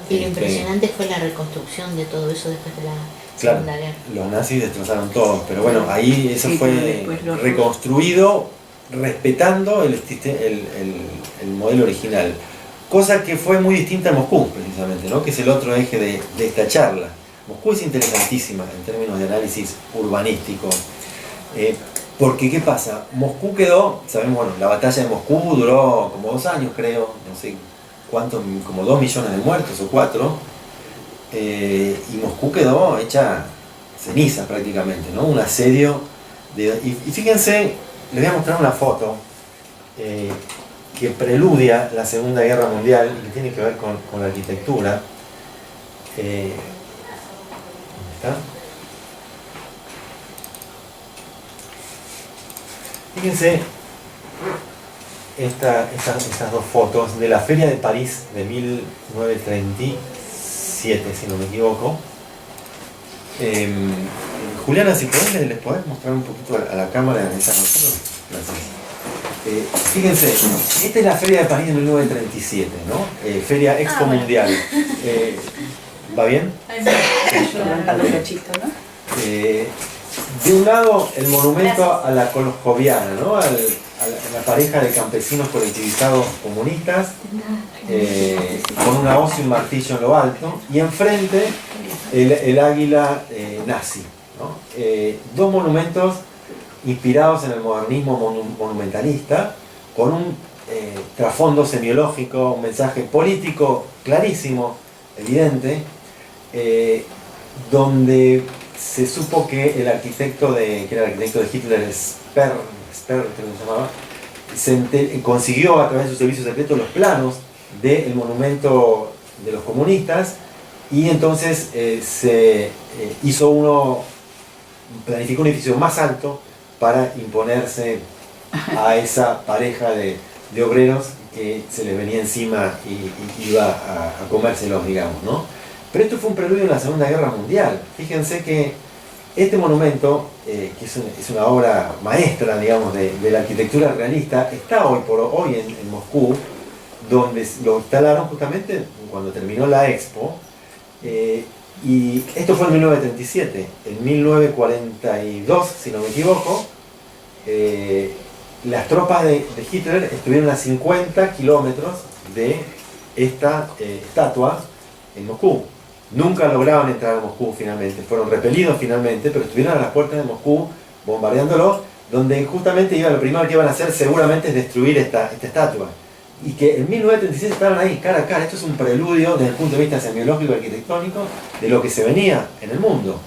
Y lo impresionante fue la reconstrucción de todo eso después de la Segunda Guerra. Los nazis destrozaron todo, pero bueno, ahí eso fue reconstruido respetando el modelo original. cosa que fue muy distinta a Moscú, precisamente, ¿no? Que es el otro eje de esta charla. Moscú es interesantísima en términos de análisis urbanístico, porque ¿qué pasa? Moscú quedó, sabemos, bueno, la batalla de Moscú duró como 2 años, creo, no sé cuántos, como 2 millones de muertos o 4, y Moscú quedó hecha ceniza prácticamente, ¿no? Un asedio, y fíjense, les voy a mostrar una foto que preludia la Segunda Guerra Mundial y que tiene que ver con la arquitectura. ¿Dónde está? Fíjense estas 2 fotos de la Feria de París de 1937, si no me equivoco. Juliana, si les podés mostrar un poquito a la cámara de esas fotos. Gracias. Fíjense, esta es la Feria de París de 1937, ¿no? Feria Expo Mundial. ¿Va bien? De un lado, el monumento a la Koljoviana, ¿no? A la pareja de campesinos colectivizados comunistas, con una hoz y un martillo en lo alto, y enfrente el águila nazi, ¿no? 2 monumentos inspirados en el modernismo monumentalista, con un trasfondo semiológico, un mensaje político clarísimo, evidente, donde se supo que el arquitecto que era el arquitecto de Hitler, Speer, creo que se llamaba, consiguió a través de sus servicios secretos los planos del monumento de los comunistas, y entonces planificó un edificio más alto para imponerse a esa pareja de obreros que se les venía encima y iba a comérselos, digamos, ¿no? Pero esto fue un preludio en la Segunda Guerra Mundial. Fíjense que este monumento, que es una obra maestra, digamos, de la arquitectura realista, está hoy en Moscú, donde lo instalaron justamente cuando terminó la Expo, y esto fue en 1937. En 1942, si no me equivoco, las tropas de Hitler estuvieron a 50 kilómetros de esta estatua en Moscú. Nunca lograron entrar a Moscú finalmente, fueron repelidos finalmente, pero estuvieron a las puertas de Moscú bombardeándolo, donde justamente lo primero que iban a hacer seguramente es destruir esta estatua. Y que en 1936 estaban ahí cara a cara. Esto es un preludio desde el punto de vista semiológico y arquitectónico de lo que se venía en el mundo.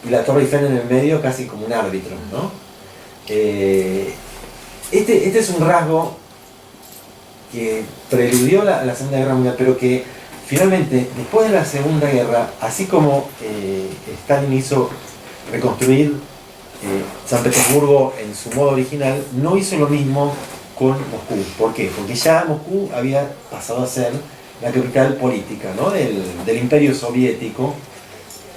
Y la Torre Eiffel en el medio casi como un árbitro, ¿no? Este es un rasgo que preludió la Segunda Guerra Mundial, pero que finalmente, después de la Segunda Guerra, así como Stalin hizo reconstruir San Petersburgo en su modo original, no hizo lo mismo con Moscú. ¿Por qué? Porque ya Moscú había pasado a ser la capital política, ¿no? del Imperio Soviético,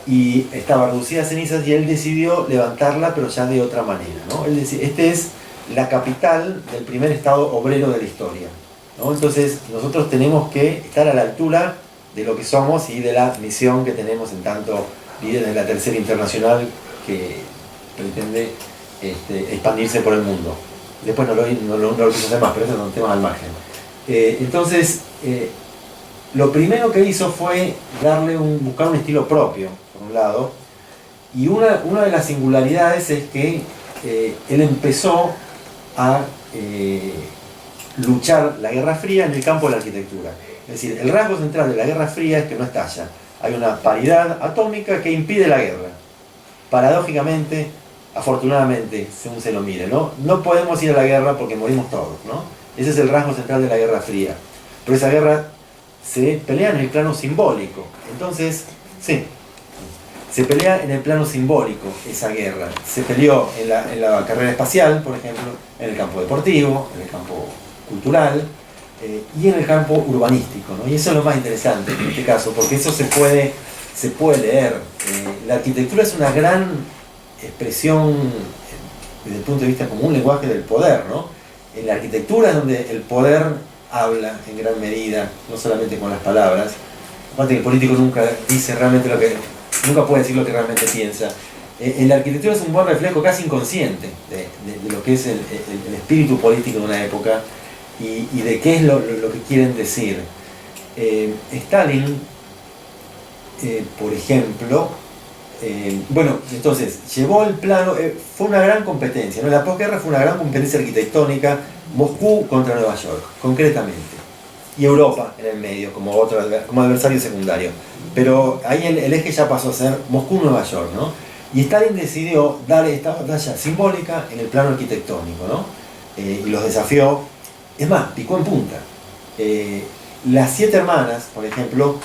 y estaba reducida a cenizas, y él decidió levantarla, pero ya de otra manera, ¿no? Él decía, este es la capital del primer estado obrero de la historia, ¿no? Entonces nosotros tenemos que estar a la altura de lo que somos y de la misión que tenemos en tanto líderes de la Tercera Internacional, que pretende expandirse por el mundo. Después no lo quiso hacer más, pero eso es un tema al margen. Entonces, lo primero que hizo fue buscar un estilo propio, por un lado, y una de las singularidades es que él empezó a luchar la Guerra Fría en el campo de la arquitectura. Es decir, el rasgo central de la Guerra Fría es que no estalla. Hay una paridad atómica que impide la guerra. Paradójicamente, afortunadamente, según se lo mire, ¿no? No podemos ir a la guerra porque morimos todos, ¿no? Ese es el rasgo central de la Guerra Fría. Pero esa guerra se pelea en el plano simbólico. Entonces, sí, se pelea en el plano simbólico esa guerra. Se peleó en la carrera espacial, por ejemplo, en el campo deportivo, en el campo cultural, y en el campo urbanístico, ¿no? Y eso es lo más interesante en este caso, porque eso se puede leer. La arquitectura es una gran expresión desde el punto de vista como un lenguaje del poder, ¿no? En la arquitectura es donde el poder habla en gran medida, no solamente con las palabras. Aparte que el político nunca dice realmente nunca puede decir lo que realmente piensa. En la arquitectura es un buen reflejo casi inconsciente de lo que es el espíritu político de una época y de qué es lo que quieren decir. Stalin, por ejemplo, bueno, entonces, llevó el plano, fue una gran competencia, ¿no? La posguerra fue una gran competencia arquitectónica, Moscú contra Nueva York, concretamente, y Europa en el medio, como adversario secundario. Pero ahí el eje ya pasó a ser Moscú-Nueva York, ¿no? Y Stalin decidió dar esta batalla simbólica en el plano arquitectónico, ¿no? Y los desafió, es más, picó en punta. Las 7 hermanas, por ejemplo,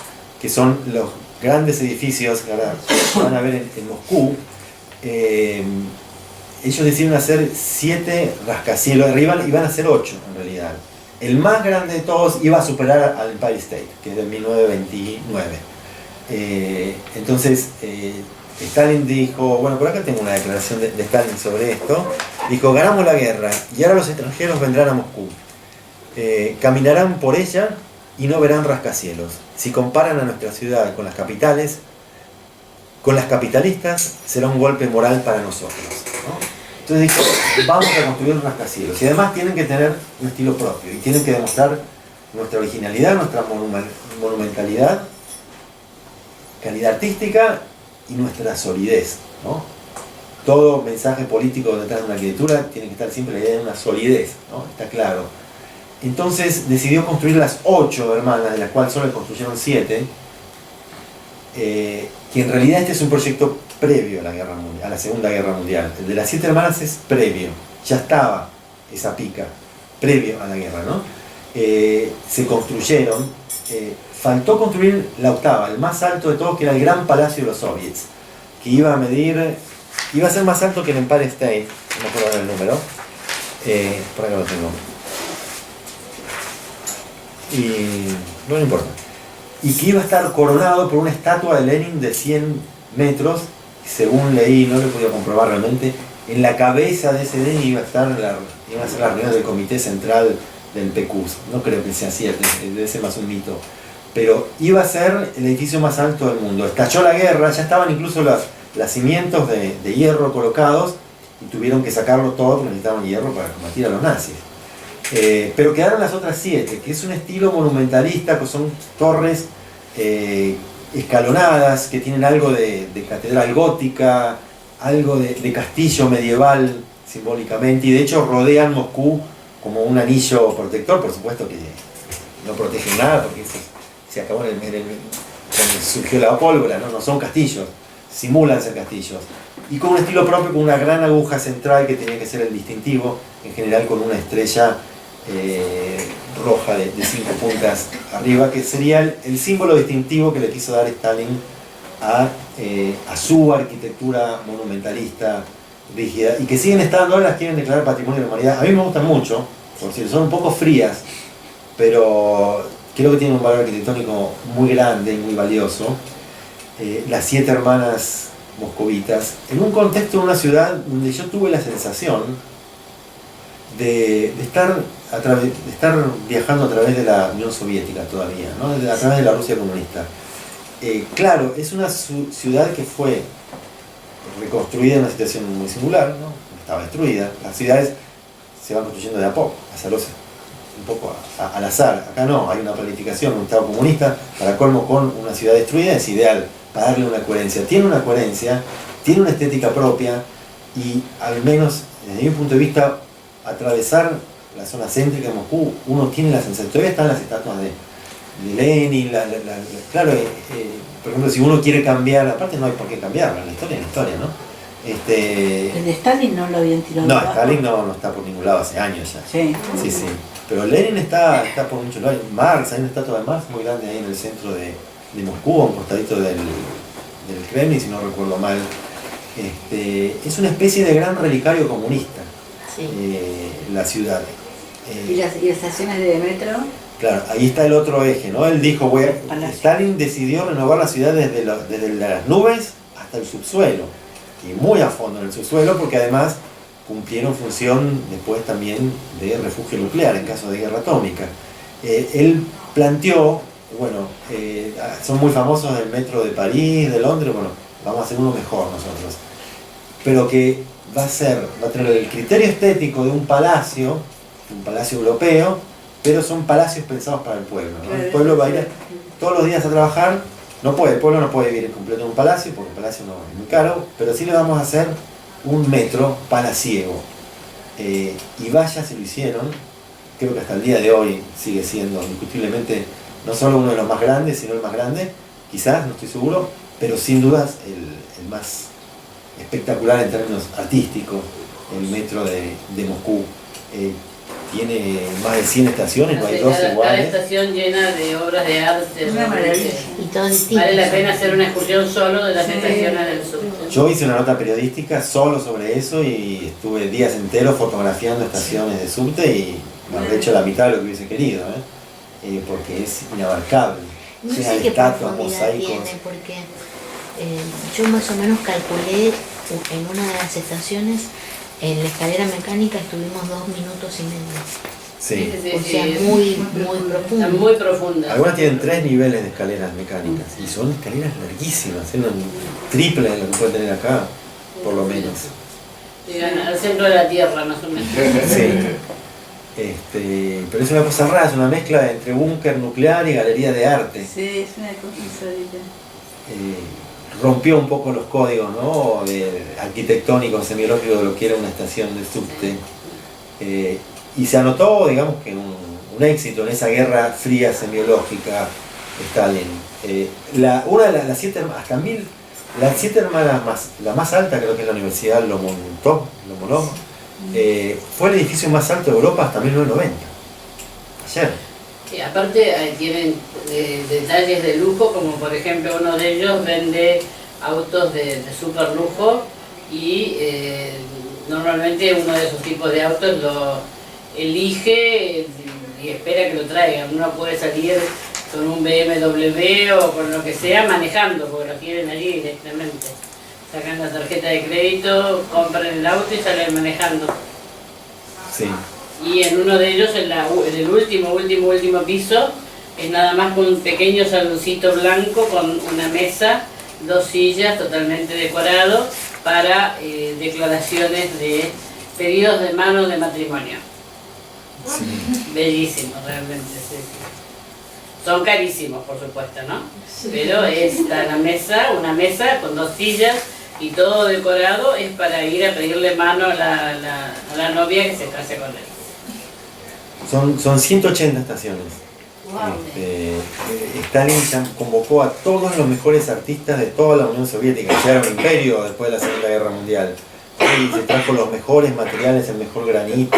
que son los grandes edificios que ahora van a ver en Moscú, ellos decidieron hacer 7 rascacielos, arriba iban a ser 8 en realidad. El más grande de todos iba a superar al Empire State, que es de 1929. Entonces, Stalin dijo, bueno, por acá tengo una declaración de Stalin sobre esto, dijo, ganamos la guerra y ahora los extranjeros vendrán a Moscú. Caminarán por ella y no verán rascacielos. Si comparan a nuestra ciudad con las capitales, con las capitalistas, será un golpe moral para nosotros, ¿no? Entonces dijo, vamos a construir un rascacielos. Y además tienen que tener un estilo propio. Y tienen que demostrar nuestra originalidad, nuestra monumentalidad, calidad artística y nuestra solidez, ¿no? Todo mensaje político detrás de una arquitectura tiene que estar siempre la idea de una solidez, ¿no? Está claro. Entonces decidió construir las 8 hermanas, de las cuales solo le construyeron 7, que en realidad este es un proyecto previo a la Guerra Mundial, a la Segunda Guerra Mundial. El de las 7 hermanas es previo, ya estaba esa pica, previo a la guerra, ¿no? Se construyeron, faltó construir la 8ª, el más alto de todos, que era el Gran Palacio de los Soviets, que iba a ser más alto que el Empire State, no me acuerdo el número, por acá lo tengo. Y no importa. Y que iba a estar coronado por una estatua de Lenin de 100 metros, según leí, no lo he podido comprobar realmente, en la cabeza de ese Lenin iba a ser la reunión del comité central del PQS. No creo que sea cierto, debe ser más un mito. Pero iba a ser el edificio más alto del mundo. Estalló la guerra, ya estaban incluso los cimientos de hierro colocados y tuvieron que sacarlo todo porque necesitaban hierro para combatir a los nazis. Pero quedaron las otras 7, que es un estilo monumentalista, que son torres escalonadas, que tienen algo de catedral gótica, algo de castillo medieval simbólicamente, y de hecho rodean Moscú como un anillo protector. Por supuesto que no protegen nada, porque se acabó cuando surgió la pólvora, ¿no? No son castillos, simulan ser castillos. Y con un estilo propio, con una gran aguja central que tenía que ser el distintivo, en general con una estrella roja de 5 puntas arriba, que sería el símbolo distintivo que le quiso dar Stalin a su arquitectura monumentalista rígida, y que siguen estando, ahora las quieren declarar Patrimonio de la Humanidad. A mí me gustan mucho, por cierto, son un poco frías, pero creo que tienen un valor arquitectónico muy grande y muy valioso. Las 7 hermanas moscovitas, en un contexto de una ciudad donde yo tuve la sensación de estar viajando a través de la Unión Soviética todavía, ¿no? A través de la Rusia comunista. Claro, es una ciudad que fue reconstruida en una situación muy singular, ¿no? Estaba destruida. Las ciudades se van construyendo de a poco, un poco al azar. Acá no, hay una planificación, un Estado comunista, para colmo, con una ciudad destruida, es ideal para darle una coherencia. Tiene una coherencia, tiene una estética propia, y al menos desde mi punto de vista, atravesar la zona céntrica de Moscú, uno tiene la sensación, todavía están las estatuas de Lenin, claro, por ejemplo, si uno quiere cambiar, aparte no hay por qué cambiarla, la historia es la historia, ¿no? El de Stalin no lo habían tirado. No, abajo. Stalin no está por ningún lado hace años ya. Sí. Sí. Pero Lenin está por mucho lado. Marx, hay una estatua de Marx muy grande ahí en el centro de Moscú, a un costadito del Kremlin, si no recuerdo mal. Es una especie de gran relicario comunista, Sí. la ciudad. ¿Y las estaciones de metro? Claro, ahí está el otro eje, ¿no? Él dijo, Stalin decidió renovar la ciudad desde las nubes hasta el subsuelo, y muy a fondo en el subsuelo, porque además cumplieron función después también de refugio nuclear en caso de guerra atómica. Él planteó, son muy famosos el metro de París, de Londres, vamos a hacer uno mejor nosotros, pero que va a tener el criterio estético de un palacio europeo, pero son palacios pensados para el pueblo, ¿no? Claro, El pueblo va a ir sí. todos los días a trabajar, el pueblo no puede vivir completo en un palacio, porque el palacio no es muy caro, pero sí le vamos a hacer un metro palaciego. Y vaya si lo hicieron, creo que hasta el día de hoy sigue siendo indiscutiblemente no solo uno de los más grandes, sino el más grande, quizás, no estoy seguro, pero sin dudas el más espectacular en términos artísticos, el metro de Moscú. Tiene más de 100 estaciones, no hay dos Cada iguales. estación llena de obras de arte. Una maravilla. Y todo distinto. Vale la pena hacer una excursión solo de las Sí. estaciones del sur. Yo hice una nota periodística solo sobre eso y estuve días enteros fotografiando estaciones de subte y me habré hecho la mitad de lo que hubiese querido, porque es inabarcable. No Llena sé de qué estatuas, profundidad mosaicos. tiene, porque yo más o menos calculé en una de las estaciones, en la escalera mecánica estuvimos 2 minutos y medio. Sí. O sea, muy profundo. Está muy profunda. Algunas tienen 3 niveles de escaleras mecánicas y son escaleras larguísimas, un triple de lo que puede tener acá, por lo menos. Llegan al centro de la tierra, más o menos. Sí. Pero es una cosa rara, es una mezcla entre búnker nuclear y galería de arte. Sí, es una cosa insólita. Rompió un poco los códigos, ¿no? Arquitectónicos, semiológicos de lo que era una estación de subte. Y se anotó, digamos, que un éxito en esa guerra fría semiológica Stalin. Una de las 7 hermanas, hasta las 7 hermanas la más alta, creo que es la Universidad Lomonosov, fue el edificio más alto de Europa hasta 1990. Ayer. Y aparte tienen detalles de lujo, como por ejemplo uno de ellos vende autos de super lujo y normalmente uno de esos tipos de autos lo elige y espera que lo traigan. Uno puede salir con un BMW o con lo que sea manejando, porque lo quieren allí directamente. Sacan la tarjeta de crédito, compran el auto y salen manejando. Sí. Y en uno de ellos, en el último piso, es nada más con un pequeño saloncito blanco con una mesa, 2 sillas totalmente decorado para declaraciones de pedidos de mano de matrimonio. Sí. Bellísimo, realmente, sí. Son carísimos, por supuesto, ¿no? Pero está la mesa, una mesa con 2 sillas y todo decorado, es para ir a pedirle mano a la novia que se case con él. Son 180 estaciones. Stalin convocó a todos los mejores artistas de toda la Unión Soviética, ya era un imperio después de la Segunda Guerra Mundial. Y se trajo los mejores materiales, el mejor granito,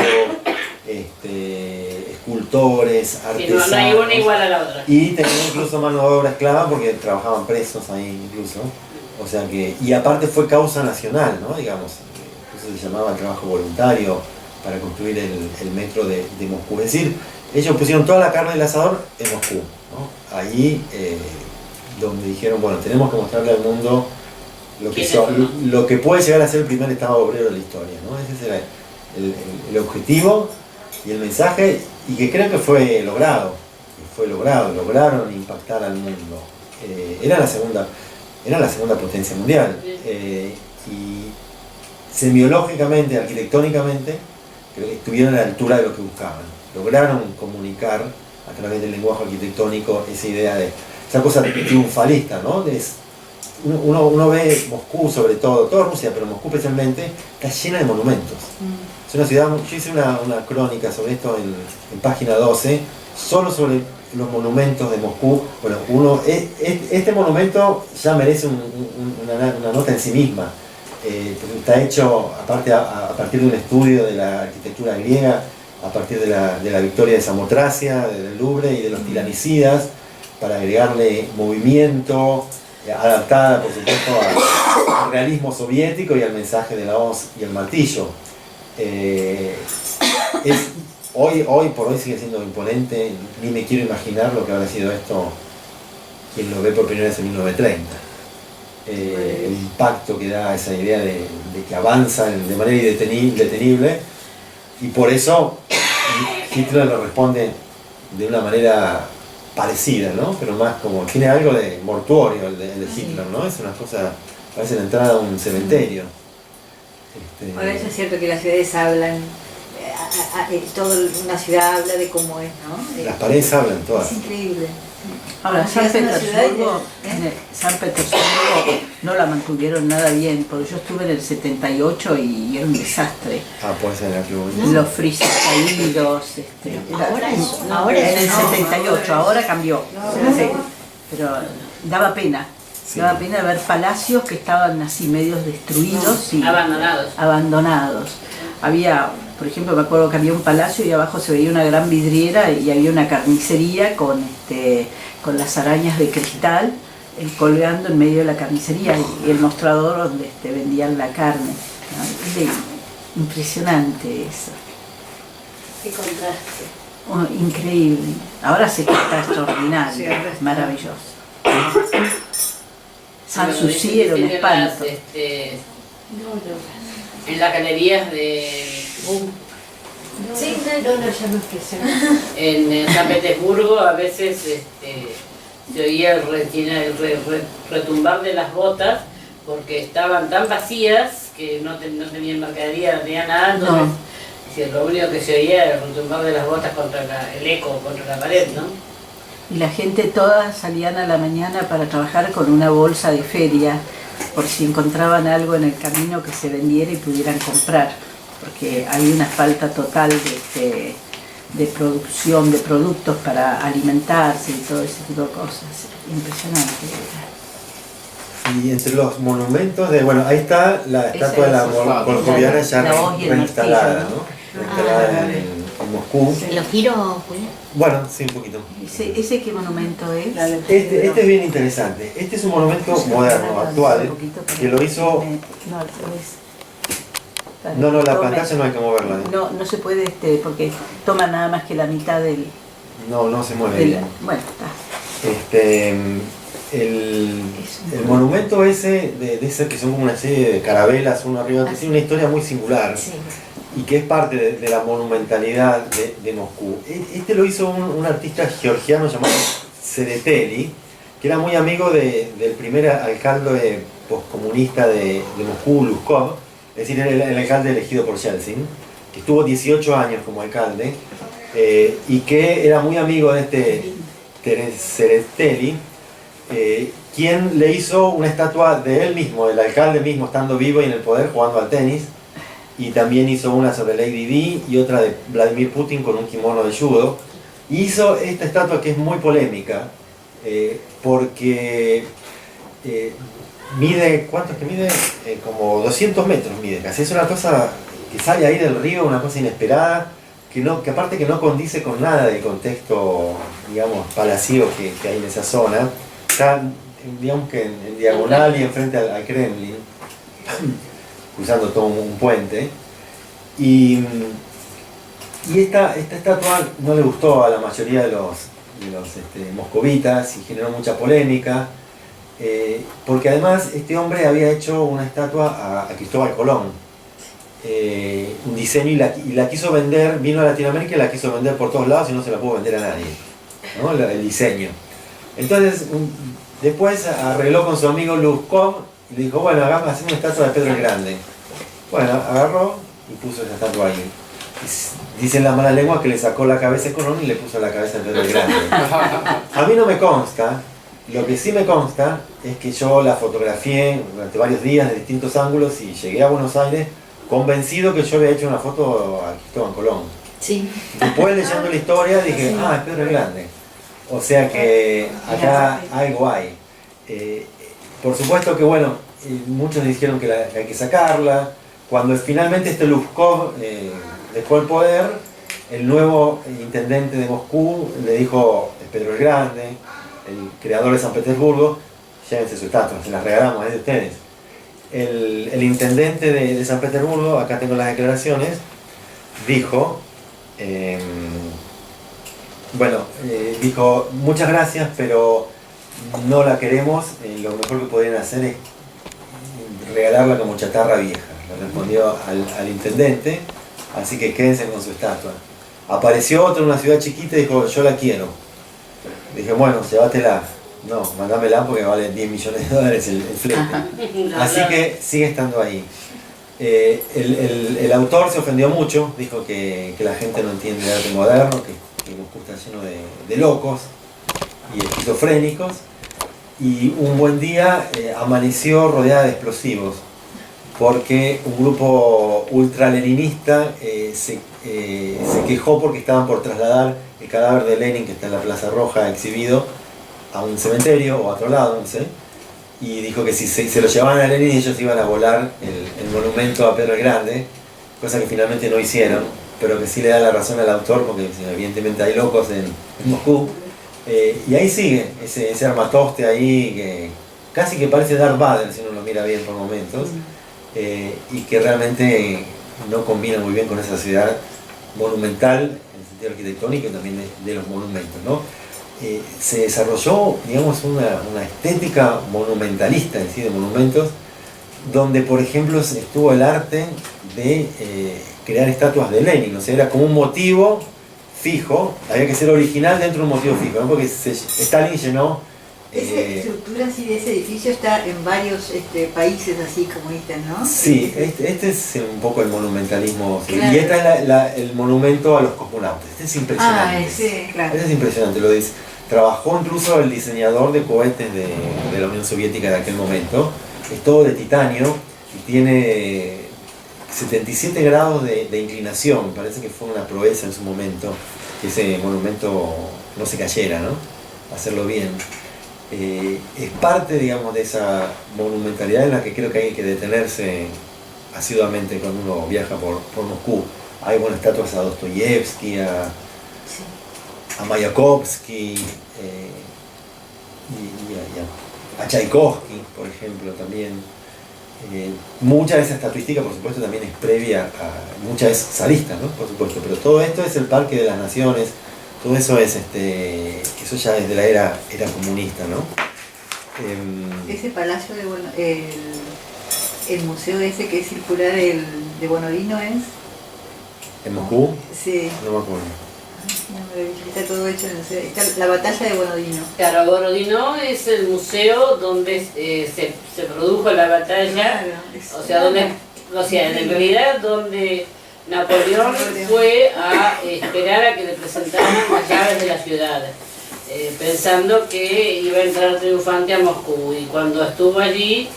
escultores, artesanos. No hay una igual a la otra. Y tenían incluso mano de obra esclava porque trabajaban presos ahí incluso. O sea que, y aparte fue causa nacional, ¿no? Digamos, eso se llamaba el trabajo voluntario para construir el metro de Moscú. Es decir, ellos pusieron toda la carne del asador en Moscú, ¿no? Ahí donde dijeron, bueno, tenemos que mostrarle al mundo lo que puede llegar a ser el primer estado obrero de la historia, ¿no? Ese era el objetivo y el mensaje, y que creo que fue logrado. Lograron impactar al mundo. Era la segunda potencia mundial. Y semiológicamente, arquitectónicamente, creo que estuvieron a la altura de lo que buscaban. Lograron comunicar a través del lenguaje arquitectónico esa idea de esa cosa triunfalista, ¿no? Uno ve Moscú, sobre todo, toda Rusia, pero Moscú especialmente, está llena de monumentos. Es una ciudad, yo hice una crónica sobre esto en página 12, solo sobre los monumentos de Moscú. Bueno, este monumento ya merece una nota en sí misma. Está hecho a partir de un estudio de la arquitectura griega, a partir de la victoria de Samotracia, del Louvre y de los tiranicidas, para agregarle movimiento, adaptada por supuesto al realismo soviético y al mensaje de la hoz y el martillo. Hoy por hoy sigue siendo imponente, ni me quiero imaginar lo que habrá sido esto quien lo ve por primera vez en 1930. El impacto que da esa idea de que avanza de manera indetenible, y por eso Hitler lo responde de una manera parecida, ¿no? Pero más como, tiene algo de mortuorio el de Hitler, ¿no? Es una cosa, parece la entrada a un cementerio. Ahora eso es cierto que las ciudades hablan, toda una ciudad habla de cómo es, ¿no? Las paredes hablan todas. Es increíble. Ahora, San Es una ciudad Petersburgo, que- San Petersburgo no la mantuvieron nada bien, porque yo estuve en el 78 y era un desastre. Ah, puede ser la club. Los frisos caídos, Ahora eso, ahora en el eso no. 78, ahora cambió. Sí, pero daba pena. Sí. Daba pena ver palacios que estaban así medios destruidos y Abandonados. abandonados. Había, por ejemplo, me acuerdo que había un palacio y abajo se veía una gran vidriera y había una carnicería con las arañas de cristal colgando en medio de la carnicería y el mostrador donde vendían la carne, ¿no? Es impresionante eso. Qué contraste. Oh, increíble. Ahora sí que está extraordinario, Sí, ahora está. maravilloso. San Bueno, Susi era un tiene las, espanto. en las galerías de Sí, no, ya no estoy. en San Petersburgo a veces se oía el retumbar de las botas porque estaban tan vacías que no tenían mercadería, no tenían nada, entonces lo único que se oía era el retumbar de las botas contra el eco contra la pared, ¿no? Y la gente toda salían a la mañana para trabajar con una bolsa de feria por si encontraban algo en el camino que se vendiera y pudieran comprar, porque hay una falta total de producción de productos para alimentarse y todo ese tipo de cosas. Impresionante. Y entre los monumentos bueno, ahí está la estatua de la Volkoviana ya la hoz y el reinstalada, martillo, ¿no? Reinstalada en Moscú. ¿Los giros, Julián? Bueno, sí, un poquito. ¿Ese qué monumento es? Este es bien interesante. Este es un monumento moderno, actual, que lo hizo... No, al revés. No, la Tome. pantalla no hay que moverla. No se puede, porque toma nada más que la mitad del... No se mueve del bien. bueno, está. El monumento ese, de ese que son como una serie de carabelas uno arriba, que tiene una historia muy singular Sí. y que es parte de la monumentalidad de Moscú. Este lo hizo un artista georgiano llamado Tsereteli, que era muy amigo del primer alcalde postcomunista de Moscú, Luskov, es decir, el alcalde elegido por Yeltsin, que estuvo 18 años como alcalde y que era muy amigo de este Tsereteli, quien le hizo una estatua de él mismo, del alcalde mismo estando vivo y en el poder jugando al tenis, y también hizo una sobre Lady Di y otra de Vladimir Putin con un kimono de judo. Y hizo esta estatua que es muy polémica porque mide, ¿cuánto es que mide? Como 200 metros mide casi. Es una cosa que sale ahí del río, una cosa inesperada, que aparte que no condice con nada del contexto, digamos, palacio que hay en esa zona. Está, digamos que en diagonal y enfrente al Kremlin, cruzando todo un puente. Y esta estatua no le gustó a la mayoría de los moscovitas y generó mucha polémica, porque además este hombre había hecho una estatua a Cristóbal Colón, un diseño, y la quiso vender, vino a Latinoamérica y la quiso vender por todos lados y no se la pudo vender a nadie, ¿no? El diseño. Entonces, después arregló con su amigo Luskov y le dijo, bueno, hagamos una estatua de Pedro el Grande. Bueno, agarró y puso esa estatua ahí. Dicen las malas lenguas que le sacó la cabeza de Colón y le puso la cabeza de Pedro el Grande. A mí no me consta, lo que sí me consta es que yo la fotografié durante varios días de distintos ángulos y llegué a Buenos Aires convencido que yo había hecho una foto a Cristóbal Colón. Sí. Después leyendo la historia dije, es Pedro el Grande. O sea que acá algo hay. Por supuesto que bueno, muchos dijeron que hay que sacarla. Cuando finalmente Luskov dejó el poder, el nuevo intendente de Moscú le dijo, Pedro el Grande, el creador de San Petersburgo, llévense su estatua, se las regalamos, es de ustedes. El intendente de San Petersburgo, acá tengo las declaraciones, dijo, dijo, muchas gracias, pero no la queremos, lo mejor que podrían hacer es regalarla como chatarra vieja. Le respondió al intendente, así que quédense con su estatua. Apareció otro en una ciudad chiquita y dijo, yo la quiero. Dije, bueno, llévatela. No, mandámela porque vale $10 millones el flete. Así que sigue estando ahí. El autor se ofendió mucho, dijo que la gente no entiende el arte moderno, que Moscú está lleno de locos y esquizofrénicos, y un buen día amaneció rodeada de explosivos, porque un grupo ultraleninista se quejó porque estaban por trasladar el cadáver de Lenin, que está en la Plaza Roja exhibido, a un cementerio o a otro lado, no sé, y dijo que si se lo llevaban a Lenin ellos iban a volar el monumento a Pedro el Grande, cosa que finalmente no hicieron, pero que sí le da la razón al autor, porque evidentemente hay locos en Moscú. Y ahí sigue ese armatoste ahí que casi que parece Darth Vader si uno lo mira bien por momentos, y que realmente no combina muy bien con esa ciudad monumental en el sentido arquitectónico y también de los monumentos, ¿no? Se desarrolló, digamos, una estética monumentalista en sí de monumentos, donde por ejemplo estuvo el arte de crear estatuas de Lenin, o sea, era como un motivo fijo, había que ser original dentro de un motivo fijo, ¿no? Porque Stalin llenó... Esa estructura así de ese edificio está en varios países así comunistas, ¿no? Sí, este es un poco el monumentalismo, sí. Claro. Y este es el monumento a los cosmonautas, este es impresionante. Sí, claro. Este es impresionante, lo dice. Trabajó incluso el diseñador de cohetes de la Unión Soviética de aquel momento, es todo de titanio y tiene 77 grados de inclinación, parece que fue una proeza en su momento que ese monumento no se cayera, ¿no? Hacerlo bien. Es parte, digamos, de esa monumentalidad en la que creo que hay que detenerse asiduamente cuando uno viaja por Moscú. Hay buenas estatuas a Dostoyevsky, a Mayakovsky, y a Tchaikovsky, por ejemplo, también. Mucha de esa estatuística, por supuesto, también es previa a... Mucha es zarista, ¿no? Por supuesto, pero todo esto es el Parque de las Naciones, todo eso es eso ya es de la era comunista, ¿no? Ese palacio el museo ese que es circular, de Bonodino es... ¿En Moscú? Sí. No me acuerdo. Está todo hecho en el museo. Está la batalla de Bonodino. Claro, Borodino es el museo donde se produjo la batalla, Claro, o sea, en realidad donde Napoleón fue a esperar a que le presentaran las llaves de la ciudad, pensando que iba a entrar triunfante a Moscú, y cuando estuvo allí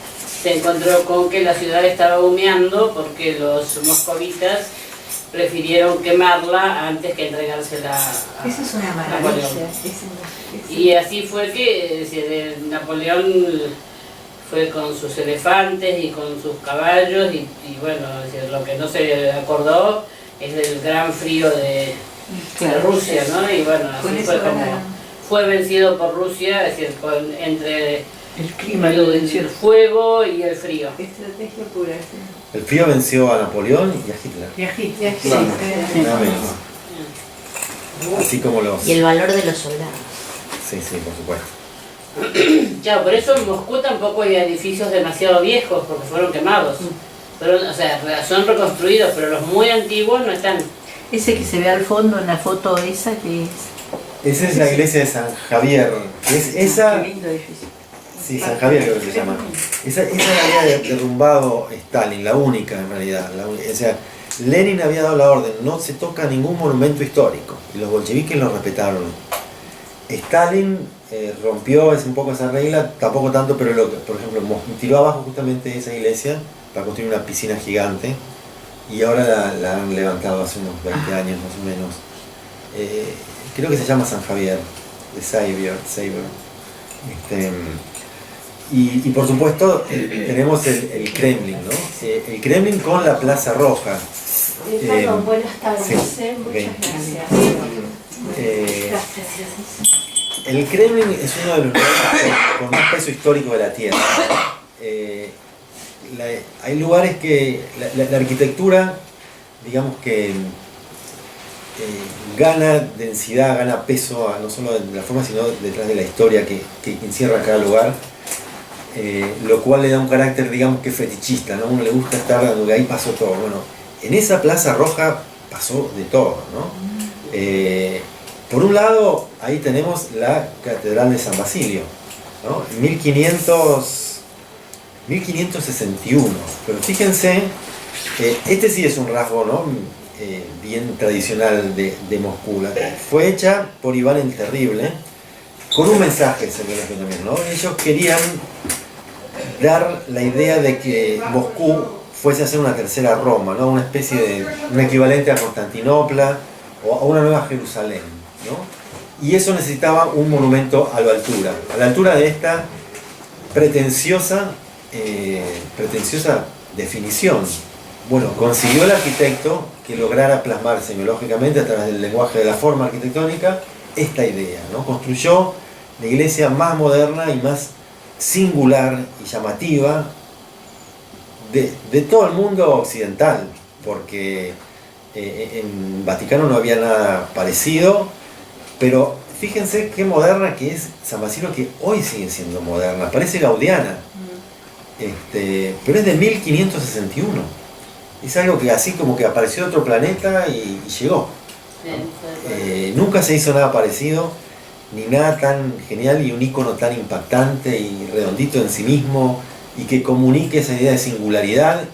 se encontró con que la ciudad estaba humeando porque los moscovitas prefirieron quemarla antes que entregársela a Eso es una Napoleón. maravilla. Y así fue que Napoleón fue con sus elefantes y con sus caballos y bueno, lo que no se acordó es del gran frío de Rusia, ¿no? Y bueno, así fue como fue vencido por Rusia, es decir, entre El clima lo venció. el fuego y el frío. Estrategia pura, sí. El frío venció a Napoleón y a Hitler. Y aquí. Claro. Nada menos. Así como los... Y el valor de los soldados. Sí, por supuesto. Claro, por eso en Moscú tampoco hay edificios demasiado viejos porque fueron quemados. Pero, o sea, son reconstruidos, pero los muy antiguos no están. Ese que se ve al fondo en la foto esa que es... Esa es la iglesia de San Javier. Esa... Qué lindo edificio. Sí, San Javier creo que se llama. Esa la había derrumbado Stalin, la única en realidad. O sea, Lenin había dado la orden, no se toca ningún monumento histórico. Y los bolcheviques lo respetaron. Stalin rompió un poco esa regla, tampoco tanto, pero por ejemplo, tiró abajo justamente esa iglesia para construir una piscina gigante. Y ahora la han levantado hace unos 20 años más o menos. Creo que se llama San Javier, de Xavier. Y por supuesto tenemos el Kremlin, ¿no? El Kremlin con la Plaza Roja. Perdón, buenas tardes. Sí, Muchas ok. gracias. El Kremlin es uno de los lugares con más peso histórico de la Tierra. Hay lugares que la arquitectura, digamos que gana densidad, gana peso, no solo de la forma, sino detrás de la historia que encierra cada lugar. Lo cual le da un carácter, digamos que fetichista, ¿no? A uno le gusta estar donde ahí pasó todo. Bueno, en esa Plaza Roja pasó de todo, ¿no? Por un lado, ahí tenemos la Catedral de San Basilio, ¿no? 1561. Pero fíjense Este sí es un rasgo, ¿no? Bien tradicional de Moscú. Fue hecha por Iván el Terrible, con un mensaje semiológico también, ¿no? Ellos querían dar la idea de que Moscú fuese a ser una tercera Roma, ¿no? Una especie de un equivalente a Constantinopla o a una nueva Jerusalén, ¿no? Y eso necesitaba un monumento a la altura de esta pretenciosa definición. Bueno, consiguió el arquitecto que lograra plasmar semiológicamente a través del lenguaje de la forma arquitectónica esta idea, ¿no? Construyó la iglesia más moderna y más singular y llamativa de todo el mundo occidental, porque en Vaticano no había nada parecido, pero fíjense qué moderna que es San Basilio, que hoy sigue siendo moderna, parece gaudiana, pero es de 1561, es algo que así como que apareció de otro planeta y llegó. Nunca se hizo nada parecido, ni nada tan genial y un icono tan impactante y redondito en sí mismo y que comunique esa idea de singularidad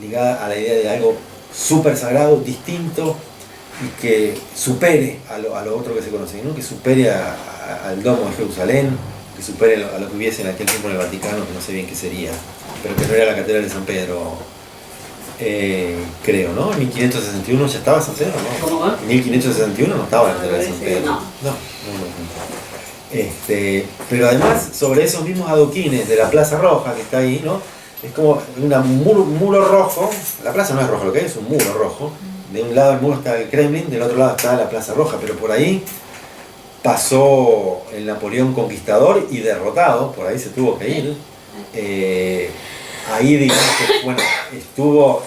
ligada a la idea de algo súper sagrado, distinto y que supere a lo otro que se conoce, ¿no? Que supere al Domo de Jerusalén, que supere a lo que hubiese en aquel tiempo en el Vaticano, que no sé bien qué sería, pero que no era la Catedral de San Pedro. Creo, ¿no? En 1561 ya estaba San Pedro, ¿no? ¿Cómo va? En 1561 no estaba la Catedral de San Pedro. No. No. Pero además, sobre esos mismos adoquines de la Plaza Roja que está ahí, ¿no? Es como un muro rojo. La plaza no es roja, lo que es un muro rojo. De un lado del muro está el Kremlin, del otro lado está la Plaza Roja, pero por ahí pasó el Napoleón Conquistador y derrotado, por ahí se tuvo que ir. Ahí digamos que bueno, estuvo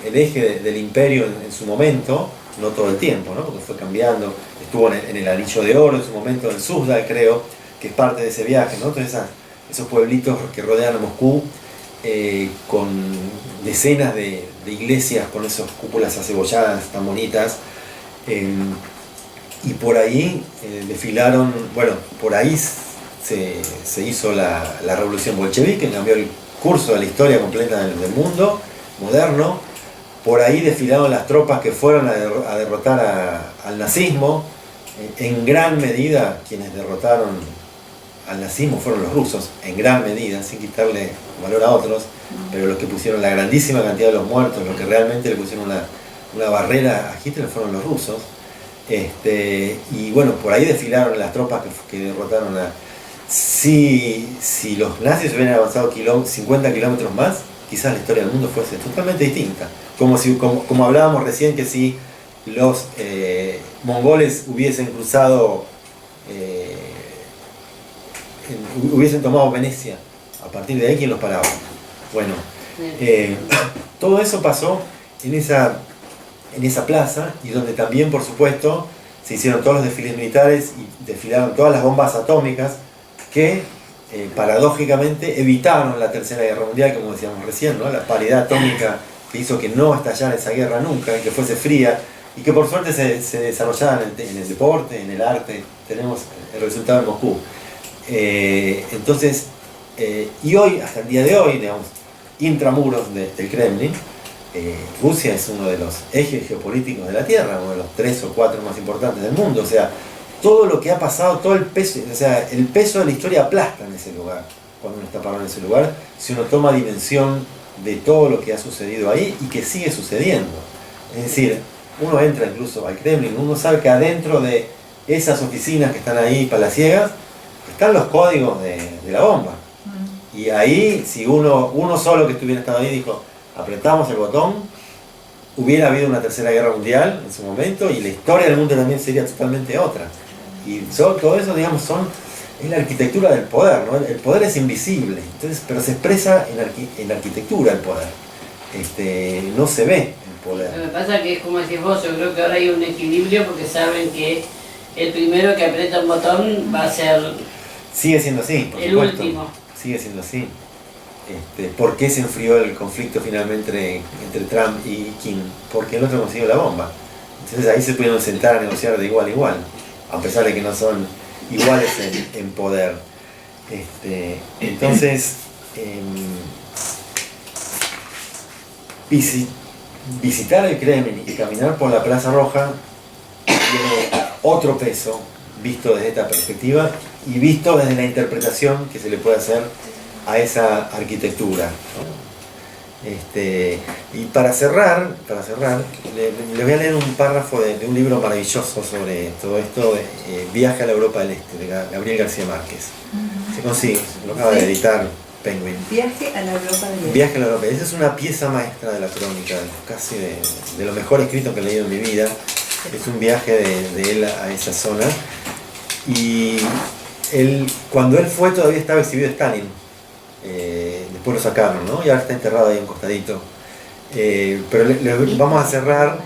el eje del imperio en su momento, no todo el tiempo, ¿no? Porque fue cambiando, estuvo en el Anillo de Oro en su momento, en Suzdal creo, que es parte de ese viaje, ¿no? Entonces esos pueblitos que rodean a Moscú, con decenas de iglesias con esas cúpulas acebolladas tan bonitas, y por ahí desfilaron, bueno, por ahí se hizo la revolución bolchevique, cambió el curso de la historia completa del mundo moderno. Por ahí desfilaron las tropas que fueron a derrotar al nazismo. En gran medida quienes derrotaron al nazismo fueron los rusos, en gran medida, sin quitarle valor a otros, pero los que pusieron la grandísima cantidad de los muertos, los que realmente le pusieron una barrera a Hitler fueron los rusos. Y bueno, por ahí desfilaron las tropas que derrotaron a... Si los nazis hubieran avanzado 50 kilómetros más, quizás la historia del mundo fuese totalmente distinta. Como hablábamos recién, que si los mongoles hubiesen cruzado, hubiesen tomado Venecia, a partir de ahí, ¿quién los paraba? Bueno, todo eso pasó en esa plaza, y donde también, por supuesto, se hicieron todos los desfiles militares y desfilaron todas las bombas atómicas que paradójicamente evitaron la Tercera Guerra Mundial, como decíamos recién, ¿no? La paridad atómica que hizo que no estallara esa guerra nunca, y que fuese fría, y que por suerte se desarrollaba en el deporte, en el arte. Tenemos el resultado en Moscú. Entonces, y hoy, hasta el día de hoy, digamos, intramuros del Kremlin, Rusia es uno de los ejes geopolíticos de la Tierra, uno de los 3 o 4 más importantes del mundo. O sea, todo lo que ha pasado, todo el peso, o sea, el peso de la historia aplasta en ese lugar, cuando uno está parado en ese lugar, si uno toma dimensión de todo lo que ha sucedido ahí y que sigue sucediendo. Es decir, uno entra incluso al Kremlin, uno sabe que adentro de esas oficinas que están ahí palaciegas, están los códigos de la bomba. Y ahí, si uno solo que estuviera estado ahí dijo, apretamos el botón, hubiera habido una tercera guerra mundial en su momento, y la historia del mundo también sería totalmente otra. Y todo eso, digamos, es la arquitectura del poder, ¿no? El poder es invisible, entonces, pero se expresa en la arquitectura el poder. No se ve el poder. Lo que pasa es que es como decís vos, yo creo que ahora hay un equilibrio, porque saben que el primero que aprieta un botón va a ser Sigue siendo así, por el supuesto. último. Sigue siendo así. ¿Por qué se enfrió el conflicto finalmente entre Trump y Kim? Porque el otro consiguió la bomba. Entonces ahí se pudieron sentar a negociar de igual a igual, a pesar de que no son iguales en poder. Entonces, visitar el Kremlin y caminar por la Plaza Roja tiene otro peso visto desde esta perspectiva y visto desde la interpretación que se le puede hacer a esa arquitectura, ¿no? Y para cerrar, les voy a leer un párrafo de un libro maravilloso sobre todo esto, Viaje a la Europa del Este, de Gabriel García Márquez. Se consigue, lo acaba de editar Penguin. Viaje a la Europa del Este. Viaje a la Europa. Esa es una pieza maestra de la crónica, casi de lo mejor escrito que he leído en mi vida. Es un viaje de él a esa zona. Y cuando él fue todavía estaba exhibido Stalin. Después lo sacaron, ¿no? Y ahora está enterrado ahí a un costadito. Pero vamos a cerrar.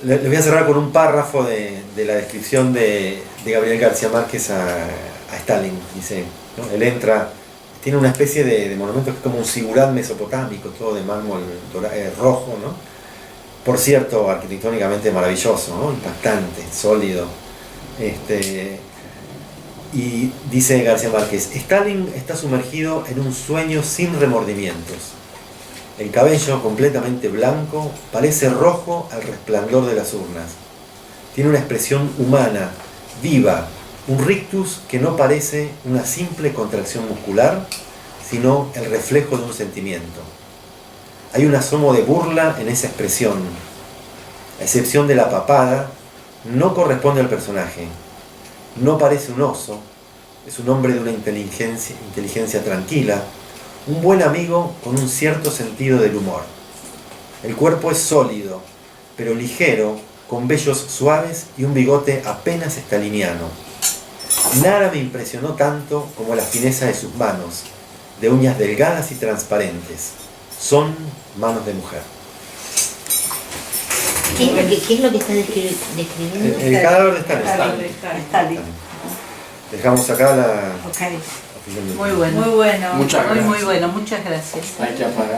Les voy a cerrar con un párrafo de la descripción de Gabriel García Márquez a Stalin. Dice, ¿no? Él entra, tiene una especie de monumento que es como un sigurat mesopotámico, todo de mármol rojo, ¿no? Por cierto, arquitectónicamente maravilloso, ¿no? Impactante, sólido. Y dice García Márquez, Stalin está sumergido en un sueño sin remordimientos. El cabello, completamente blanco, parece rojo al resplandor de las urnas. Tiene una expresión humana, viva, un rictus que no parece una simple contracción muscular, sino el reflejo de un sentimiento. Hay un asomo de burla en esa expresión. A excepción de la papada, no corresponde al personaje. No parece un oso, es un hombre de una inteligencia tranquila, un buen amigo con un cierto sentido del humor. El cuerpo es sólido, pero ligero, con vellos suaves y un bigote apenas staliniano. Nada me impresionó tanto como la fineza de sus manos, de uñas delgadas y transparentes. Son manos de mujer. ¿Qué es lo que está describiendo? El cadáver de Stalin. Dejamos acá la... Ok. Muy bueno. Muy bueno. Muchas gracias. Muy bueno, muchas gracias. Hay que apagar.